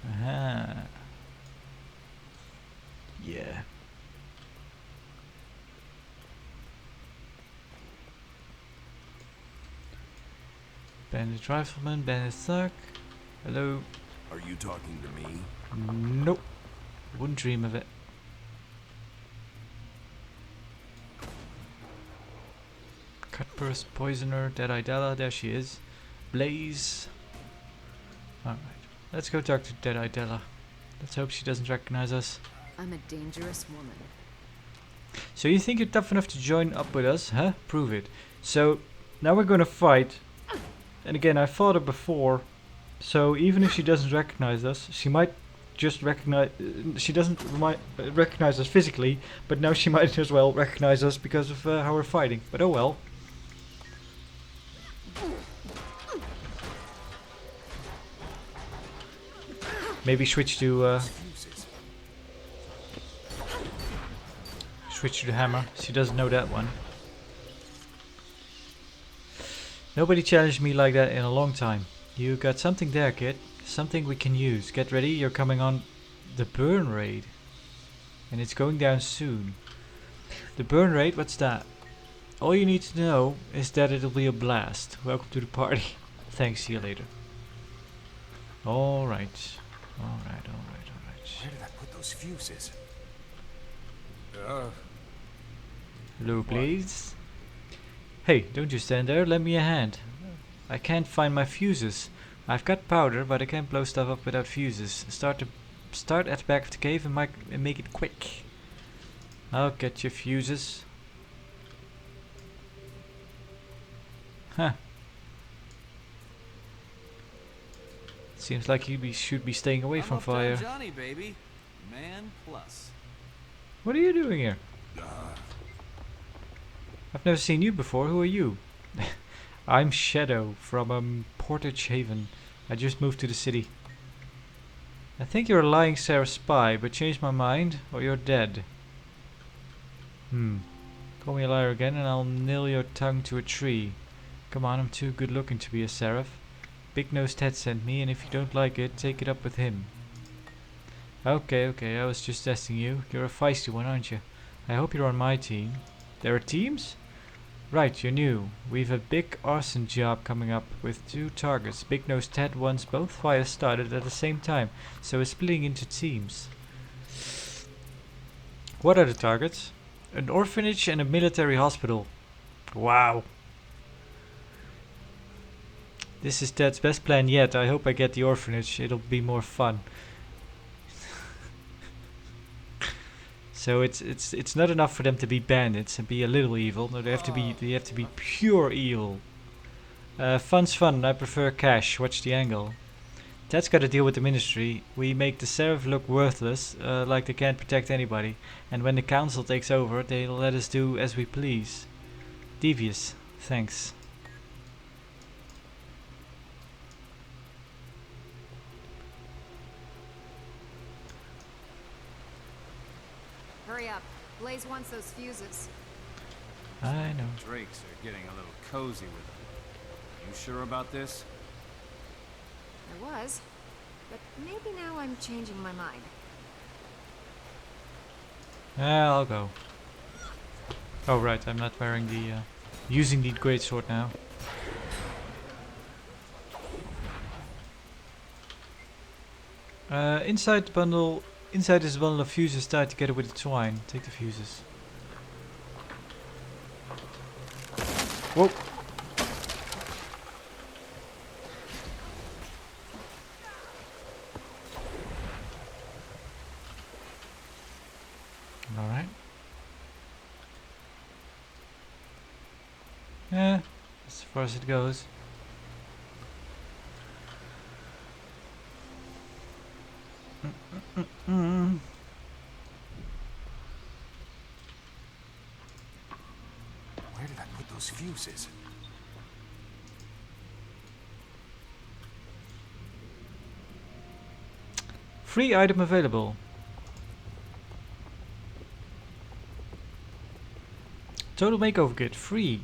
Aha. Yeah. Bandit Rifleman, Bandit Thug. Hello. Are you talking to me? Nope. Wouldn't dream of it. Cutburst, Poisoner, Deadeye Della, there she is. Blaze. Alright. Let's go talk to Deadeye Della. Let's hope she doesn't recognize us. I'm a dangerous woman. So you think you're tough enough to join up with us, huh? Prove it. So, now we're gonna fight. And again, I fought her before. So even if she doesn't recognize us, she might just recognize... she doesn't recognize us physically, but now she might as well recognize us because of how we're fighting. But oh well. Maybe switch to... switch to the hammer. She doesn't know that one. Nobody challenged me like that in a long time. You got something there, kid. Something we can use. Get ready, you're coming on the burn raid. And it's going down soon. The burn raid, what's that? All you need to know is that it'll be a blast. Welcome to the party. Thanks, see you later. Alright. Alright. Where did I put those fuses? Hello, please. Hey, don't you stand there, lend me a hand. I can't find my fuses. I've got powder, but I can't blow stuff up without fuses. Start at the back of the cave and make it quick. I'll get your fuses. Huh. Seems like you should be staying away from fire. Johnny, baby. Man plus. What are you doing here? I've never seen you before. Who are you? I'm Shadow from Portage Haven. I just moved to the city. I think you're a lying Sarah spy, but change my mind or you're dead. Call me a liar again and I'll nail your tongue to a tree. Come on, I'm too good looking to be a seraph. Big Nosed Ted sent me, and if you don't like it, take it up with him. Okay, I was just testing you. You're a feisty one, aren't you? I hope you're on my team. There are teams? Right, you're new. We've a big arson job coming up with 2 targets. Big Nosed Ted wants both fires started at the same time, so we're splitting into teams. What are the targets? An orphanage and a military hospital. Wow. This is Ted's best plan yet. I hope I get the orphanage. It'll be more fun. So it's not enough for them to be bandits and be a little evil. No, they have to be pure evil. Fun's fun. I prefer cash. Watch the angle. That's got to deal with the ministry. We make the sheriff look worthless, like they can't protect anybody. And when the council takes over, they'll let us do as we please. Devious. Thanks. Hurry up. Blaze wants those fuses. I know. Drakes are getting a little cozy with them. You sure about this? I was. But maybe now I'm changing my mind. I'll go. Oh right, I'm not wearing the using the greatsword now. Inside the bundle, inside is a bundle of fuses tied together with the twine. Take the fuses. Whoa! All right. Yeah, as far as it goes. Where did I put those fuses? Free item available. Total makeover kit, free.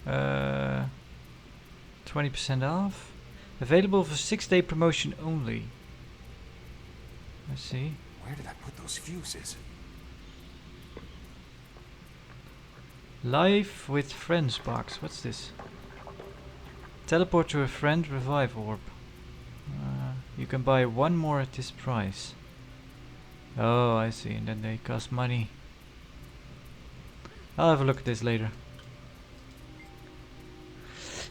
Uh, 20% off. Available for 6-day promotion only. Let's see. Where did I put those fuses? Live with friends box. What's this? Teleport to a friend, revive orb. You can buy one more at this price. Oh, I see. And then they cost money. I'll have a look at this later.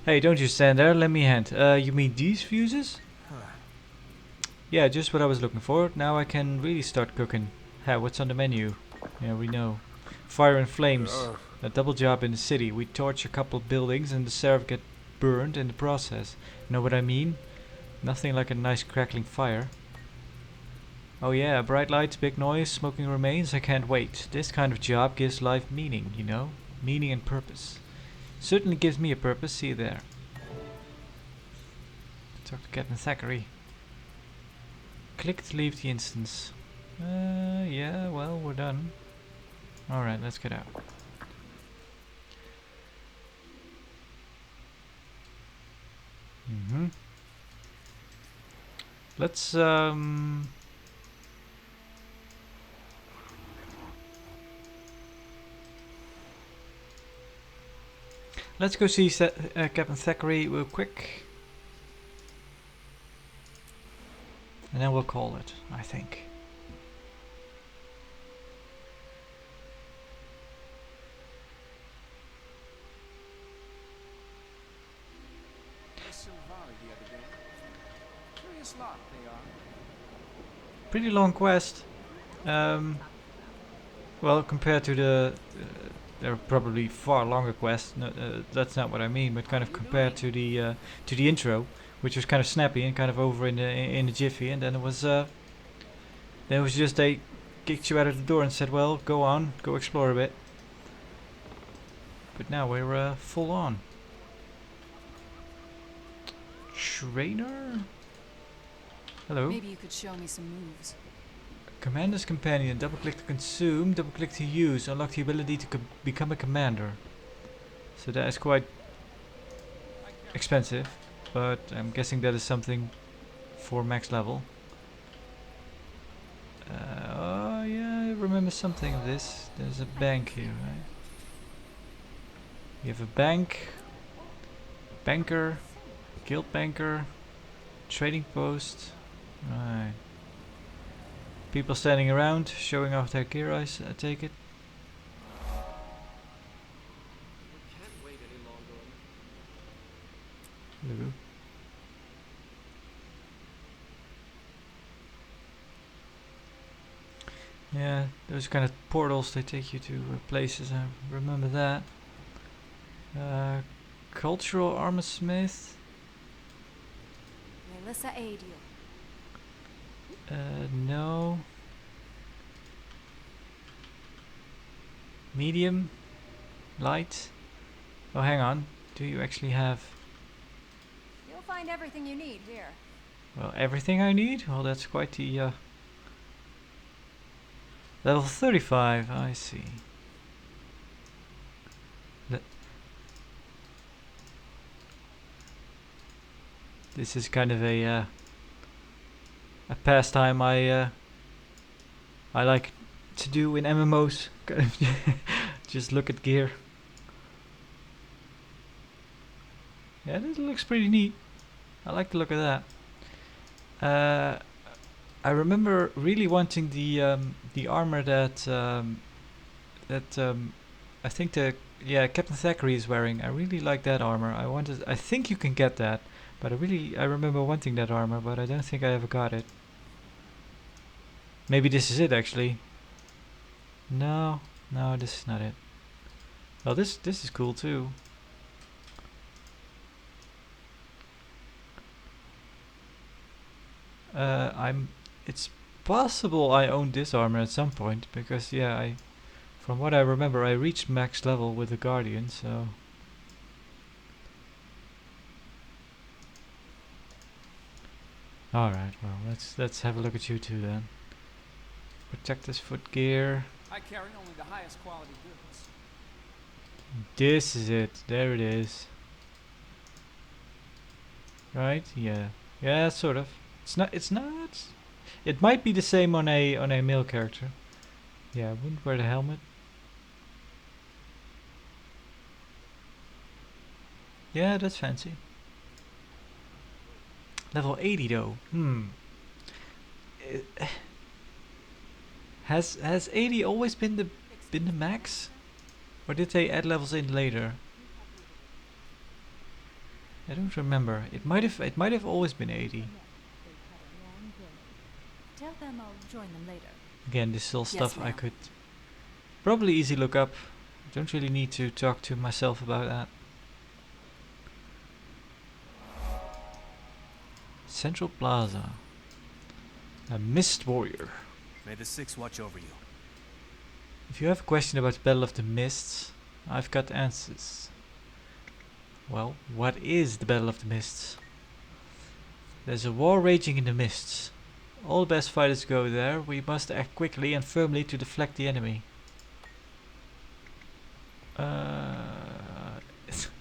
Hey, don't you stand there. Lend me a hand. You mean these fuses? Yeah, just what I was looking for. Now I can really start cooking. Ha, what's on the menu? Yeah, we know. Fire and flames. A double job in the city. We torch a couple buildings and the sheriff get burned in the process. Know what I mean? Nothing like a nice crackling fire. Oh yeah, bright lights, big noise, smoking remains. I can't wait. This kind of job gives life meaning, you know? Meaning and purpose. Certainly gives me a purpose. See you there. Talk to Captain Tackery. Click to leave the instance. Yeah, well, we're done. Alright, let's get out. Let's let's go see Captain Tackery real quick. And then we'll call it, I think. Pretty long quest. Well, compared to the there are probably far longer quests. No, that's not what I mean, but kind of compared to the intro, which was kind of snappy and kind of over in the jiffy, and then it was just they kicked you out of the door and said, "Well, go on, go explore a bit." But now we're full on. Trainer? Hello. Maybe you could show me some moves. Commander's Companion. Double click to consume, double click to use. Unlock the ability to become a commander. So that is quite expensive, but I'm guessing that is something for max level. Oh yeah, I remember something of this. There's a bank here, right? You have a bank, banker, guild banker, trading post. Right. People standing around, showing off their gear, I take it. Hello. Yeah, those kind of portals, they take you to places, I remember that. Cultural armor smith. Melissa Adio. No. Medium? Light? Oh, hang on. Do you actually have... You'll find everything you need here. Well, everything I need? Well, that's quite the... Level 35, I see. This is kind of a pastime I like to do in MMOs. Kind of just look at gear. Yeah, this looks pretty neat. I like the look of that. I remember really wanting the armor that I think Captain Thackery is wearing. I really like that armor. I think you can get that, but I remember wanting that armor, but I don't think I ever got it. Maybe this is it actually. No, this is not it. Well, this is cool too. It's possible I owned this armor at some point, because yeah, from what I remember, I reached max level with the Guardian, so... Alright, well, let's have a look at you two then. Protector's foot gear. I carry only the highest quality goods. This is it. There it is. Right? Yeah. Yeah, sort of. It's not. It might be the same on a male character. Yeah, I wouldn't wear the helmet. Yeah, that's fancy. Level 80 though. Has 80 always been the max? Or did they add levels in later? I don't remember. It might have always been 80. Tell them I'll join them later. Again, this is all stuff I could probably easily look up. Don't really need to talk to myself about that. Central Plaza. A Mist Warrior. May the Six watch over you. If you have a question about the Battle of the Mists, I've got answers. Well, what is the Battle of the Mists? There's a war raging in the mists. All the best fighters go there. We must act quickly and firmly to deflect the enemy.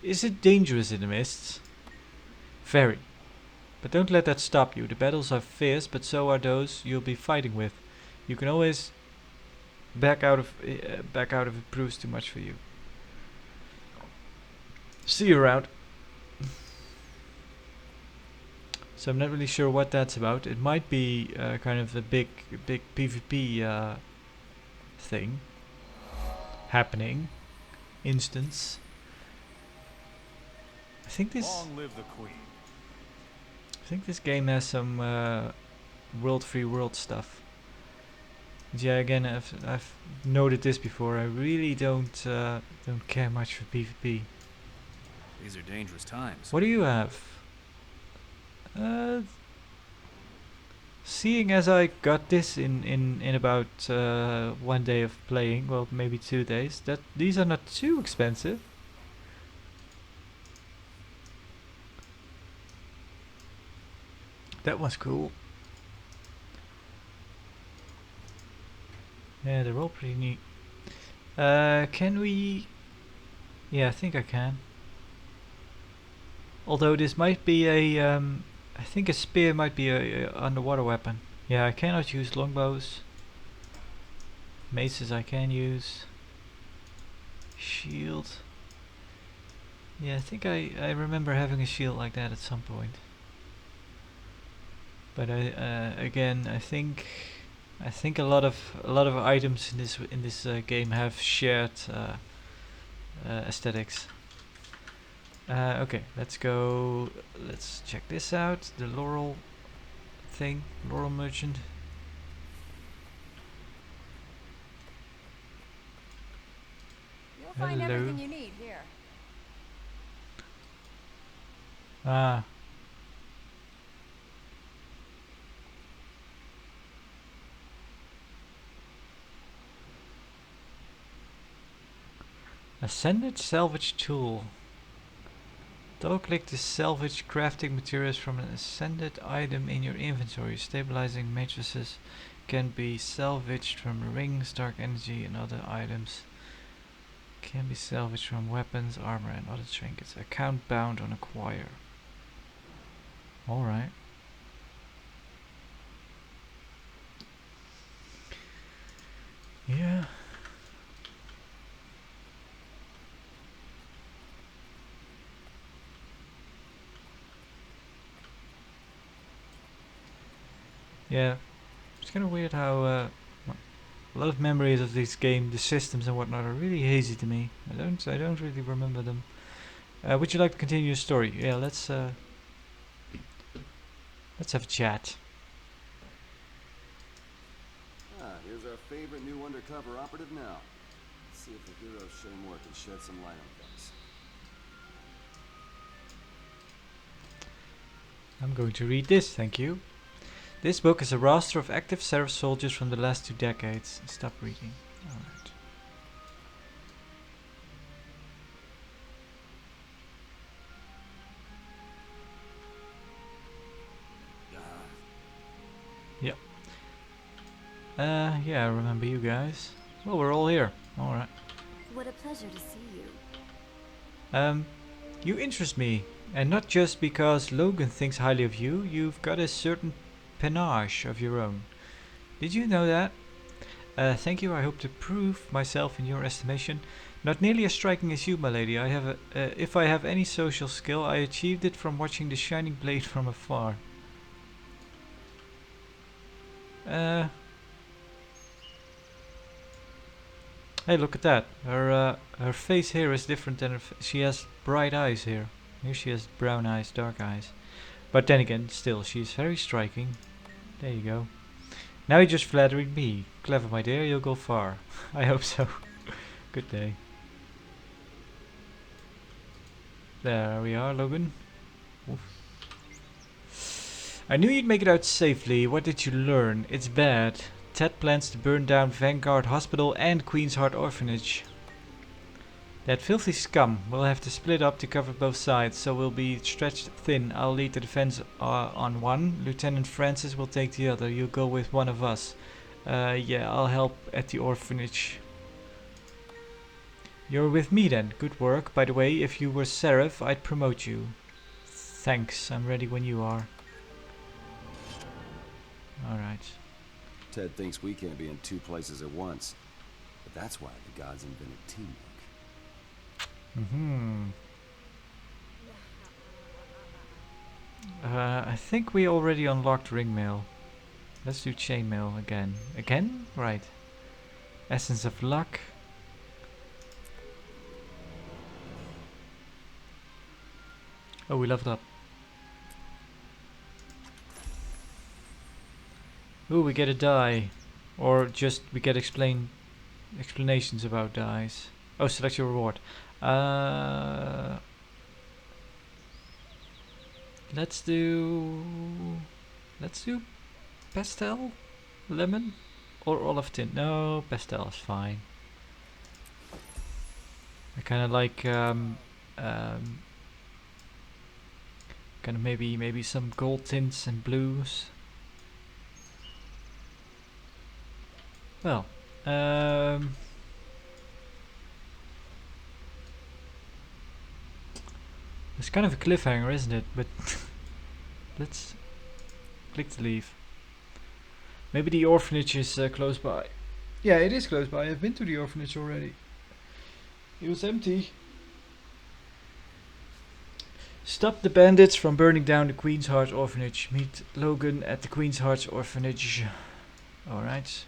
Is it dangerous in the mists? Very. But don't let that stop you. The battles are fierce, but so are those you'll be fighting with. You can always back out if it proves too much for you. See you around. So I'm not really sure what that's about. It might be kind of a big PvP thing happening. Instance. I think this. Long live the Queen. I think this game has some free world stuff. But yeah, again, I've noted this before. I really don't care much for PvP. These are dangerous times. What do you have? Seeing as I got this in about 1 day of playing, well, maybe 2 days, that these are not too expensive. That was cool. Yeah, they're all pretty neat. Can we... Yeah, I think I can. Although this might be a... I think a spear might be a underwater weapon. Yeah, I cannot use longbows. Maces I can use. Shield. Yeah, I think I remember having a shield like that at some point. But again, I think a lot of items in this game have shared aesthetics. Okay, let's go. Let's check this out. The Laurel thing, Laurel merchant. You'll find Hello. everything you need here. Ah. Ascended salvage tool. Double click to salvage crafting materials from an ascended item in your inventory. Stabilizing matrices can be salvaged from rings, dark energy, and other items. Can be salvaged from weapons, armor, and other trinkets. Account bound on acquire. Alright. Yeah. Yeah. It's kind of weird how a lot of memories of this game, the systems and whatnot, are really hazy to me. I don't really remember them. Would you like to continue your story? Yeah, let's have a chat. Ah, here's our favorite new undercover operative now. Let's see if the hero Shaymore can shed some light on things. I'm going to read this, thank you. This book is a roster of active Seraph soldiers from the last 2 decades. Stop reading. Alright. Yep. Yeah, I remember you guys. Well, we're all here. Alright. What a pleasure to see you. You interest me. And not just because Logan thinks highly of you. You've got a certain panache of your own. Did you know that? Thank you. I hope to prove myself in your estimation. Not nearly as striking as you, my lady. I have if I have any social skill, I achieved it from watching the shining blade from afar. Hey, look at that. Her face here is different than she has bright eyes here. Here she has brown eyes, dark eyes. But then again, still, she is very striking. There you go. Now you're just flattering me. Clever, my dear, you'll go far. I hope so. Good day. There we are, Logan. Oof. I knew you'd make it out safely. What did you learn? It's bad. Ted plans to burn down Vanguard Hospital and Queen's Heart Orphanage. That filthy scum will have to split up to cover both sides, so we'll be stretched thin. I'll lead the defense on one. Lieutenant Francis will take the other. You'll go with one of us. Yeah, I'll help at the orphanage. You're with me then. Good work. By the way, if you were Seraph, I'd promote you. Thanks. I'm ready when you are. Alright. Ted thinks we can't be in 2 places at once. But that's why the gods invented teamwork. I think we already unlocked ringmail. Let's do chainmail again. Again? Right. Essence of luck. Oh, we leveled up. Ooh, we get a die. Or just we get explanations about dies. Oh, select your reward. Let's do pastel, lemon, or olive tint. No, pastel is fine. I kind of like kind of maybe some gold tints and blues. Well, it's kind of a cliffhanger, isn't it? But let's click to leave. Maybe the orphanage is close by. Yeah, it is close by. I've been to the orphanage already. It was empty. Stop the bandits from burning down the Queen's Heart Orphanage. Meet Logan at the Queen's Heart Orphanage. Alright.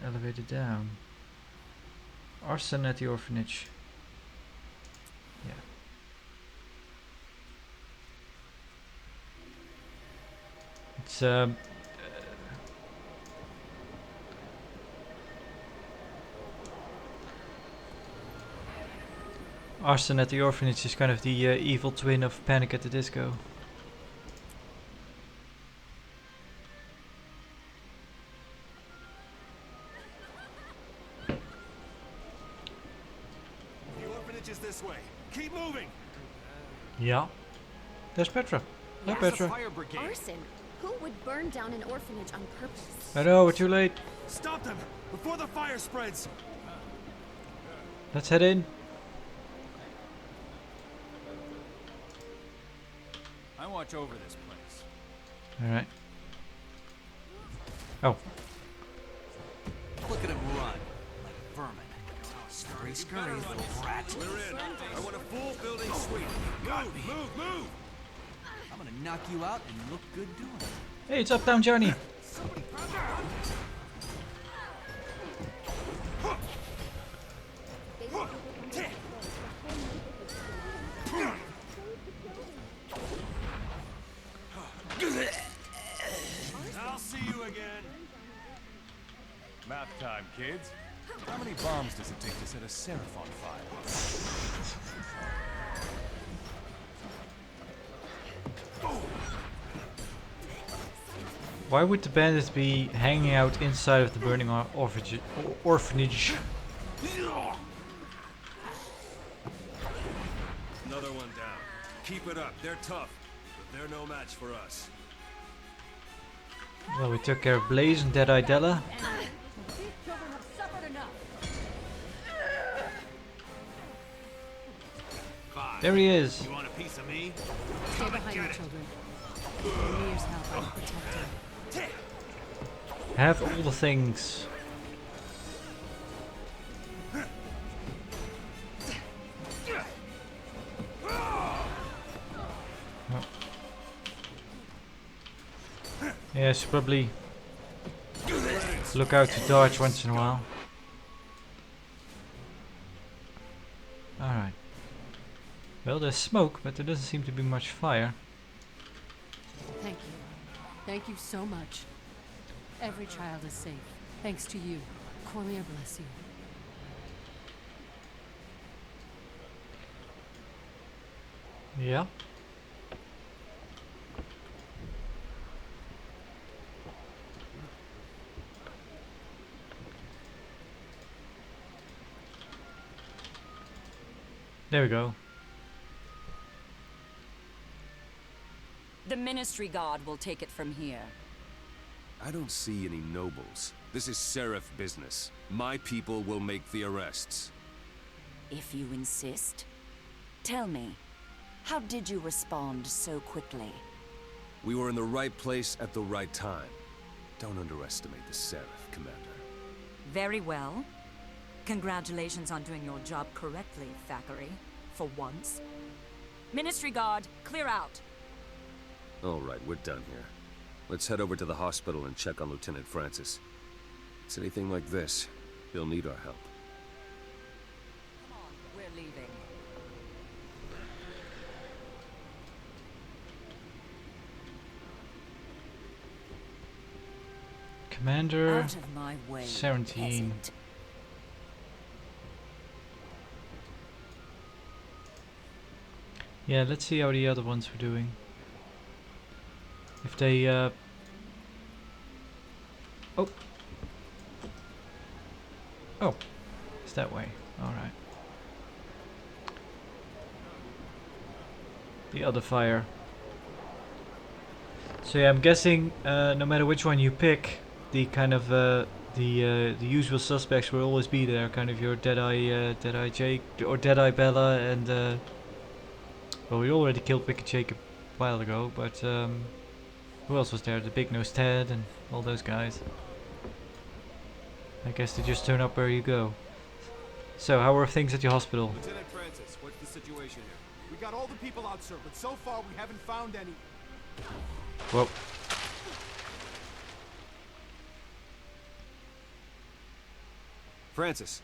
Elevator down. Arson at the orphanage. Yeah. It's Arson at the Orphanage is kind of the evil twin of Panic at the Disco. The orphanage is this way. Keep moving. Yeah. There's Petra. Hi, Where's the Petra. fire brigade? Arson? Who would burn down an orphanage on purpose? I know, we're too late. Stop them before the fire spreads. Let's head in. I watch over this place. Alright. Oh. Look at him run. Like vermin. Scurry, scurry, little rat. We're in. I want a full building sweep. Move. I'm gonna knock you out and look good doing it. Hey, it's Uptown Johnny. I'll see you again. Math time, kids. How many bombs does it take to set a Seraph on fire? Why would the bandits be hanging out inside of the burning orphanage? Another one down. Keep it up. They're tough, but they're no match for us. Well, we took care of Blaze and Deadeye Della. There he is. You want a piece of me? Stay behind your children. Mir's help, I'll protect you. Have all the things. Oh. Yeah, should probably look out to dodge once in a while. Alright. Well, there's smoke, but there doesn't seem to be much fire. Thank you. Thank you so much. Every child is safe, thanks to you. Cormier bless you. Yeah. There we go. The Ministry Guard will take it from here. I don't see any nobles. This is Seraph business. My people will make the arrests. If you insist. Tell me, how did you respond so quickly? We were in the right place at the right time. Don't underestimate the Seraph, Commander. Very well. Congratulations on doing your job correctly, Tackery. For once. Ministry Guard, clear out. All right, we're done here. Let's head over to the hospital and check on Lieutenant Francis. It's anything like this, he'll need our help. Come on, we're leaving. Commander Out of my way, 17. peasant. Yeah, let's see how the other ones were doing. If they oh. Oh. It's that way. Alright. The other fire. So yeah, I'm guessing no matter which one you pick, the kind of the usual suspects will always be there. Kind of your Deadeye Jake or Deadeye Bella, and well, we already killed Wicked Jake a while ago, but who else was there? The Big Nose Ted and all those guys. I guess they just turn up where you go. So, how are things at your hospital? Lieutenant Francis, what's the situation here? We got all the people out, sir, but so far we haven't found any. Whoa. Francis,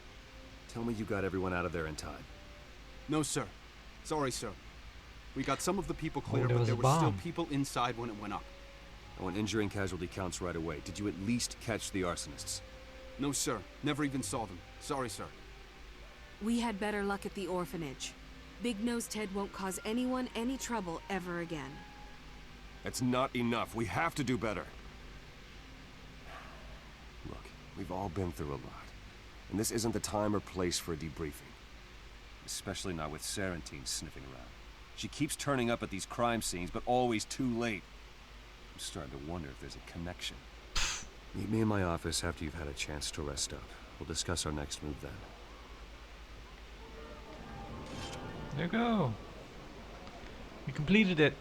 tell me you got everyone out of there in time. No, sir. Sorry, sir. We got some of the people clear, there but was there a were still bomb. people inside when it went up. I want injury and casualty counts right away. Did you at least catch the arsonists? No, sir. Never even saw them. Sorry, sir. We had better luck at the orphanage. Big Nose Ted won't cause anyone any trouble ever again. That's not enough. We have to do better. Look, we've all been through a lot. And this isn't the time or place for a debriefing. Especially not with Sarantine sniffing around. She keeps turning up at these crime scenes, but always too late. I'm starting to wonder if there's a connection. Meet me in my office after you've had a chance to rest up. We'll discuss our next move then. There you go. We completed it.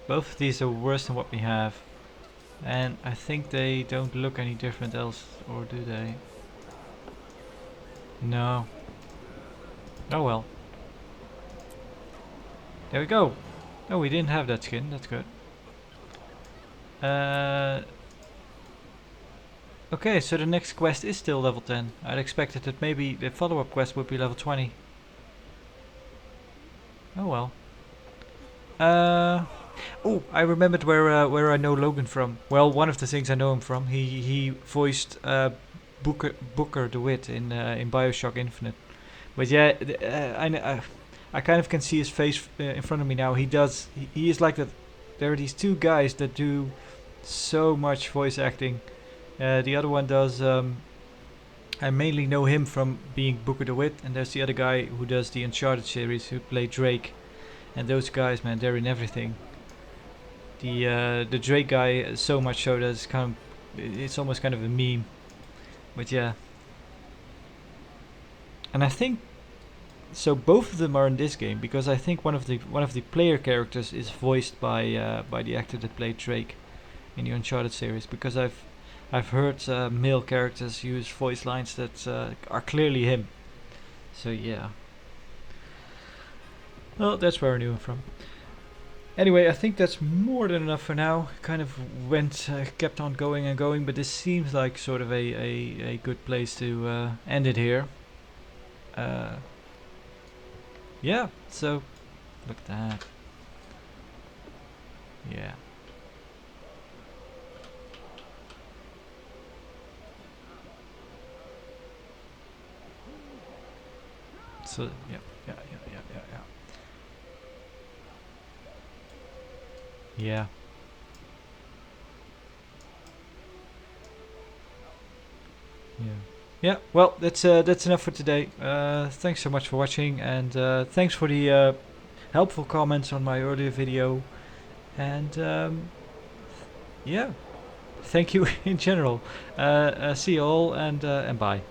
Both of these are worse than what we have. And I think they don't look any different else, or do they? No. Oh well. There we go. Oh, we didn't have that skin. That's good. Okay, so the next quest is still level 10. I'd expected that maybe the follow-up quest would be level 20. Oh well. Oh, I remembered where I know Logan from. Well, one of the things I know him from. He voiced Booker DeWitt in BioShock Infinite. But yeah, I kind of can see his face in front of me now. He is like that. There are these two guys that do so much voice acting. The other one does. I mainly know him from being Booker DeWitt, and there's the other guy who does the Uncharted series, who played Drake. And those guys, man, they're in everything. The Drake guy, so much so that it's almost kind of a meme. But yeah. And I think so. Both of them are in this game because I think one of the player characters is voiced by the actor that played Drake in the Uncharted series. Because I've heard male characters use voice lines that are clearly him. So yeah. Well, that's where I knew him from. Anyway, I think that's more than enough for now. Kind of kept on going and going, but this seems like sort of a good place to end it here. Yeah, so look at that. Yeah. So yeah. Yeah. Yeah, well, that's enough for today. Thanks so much for watching, and thanks for the helpful comments on my earlier video. And yeah, thank you in general. See you all, and bye.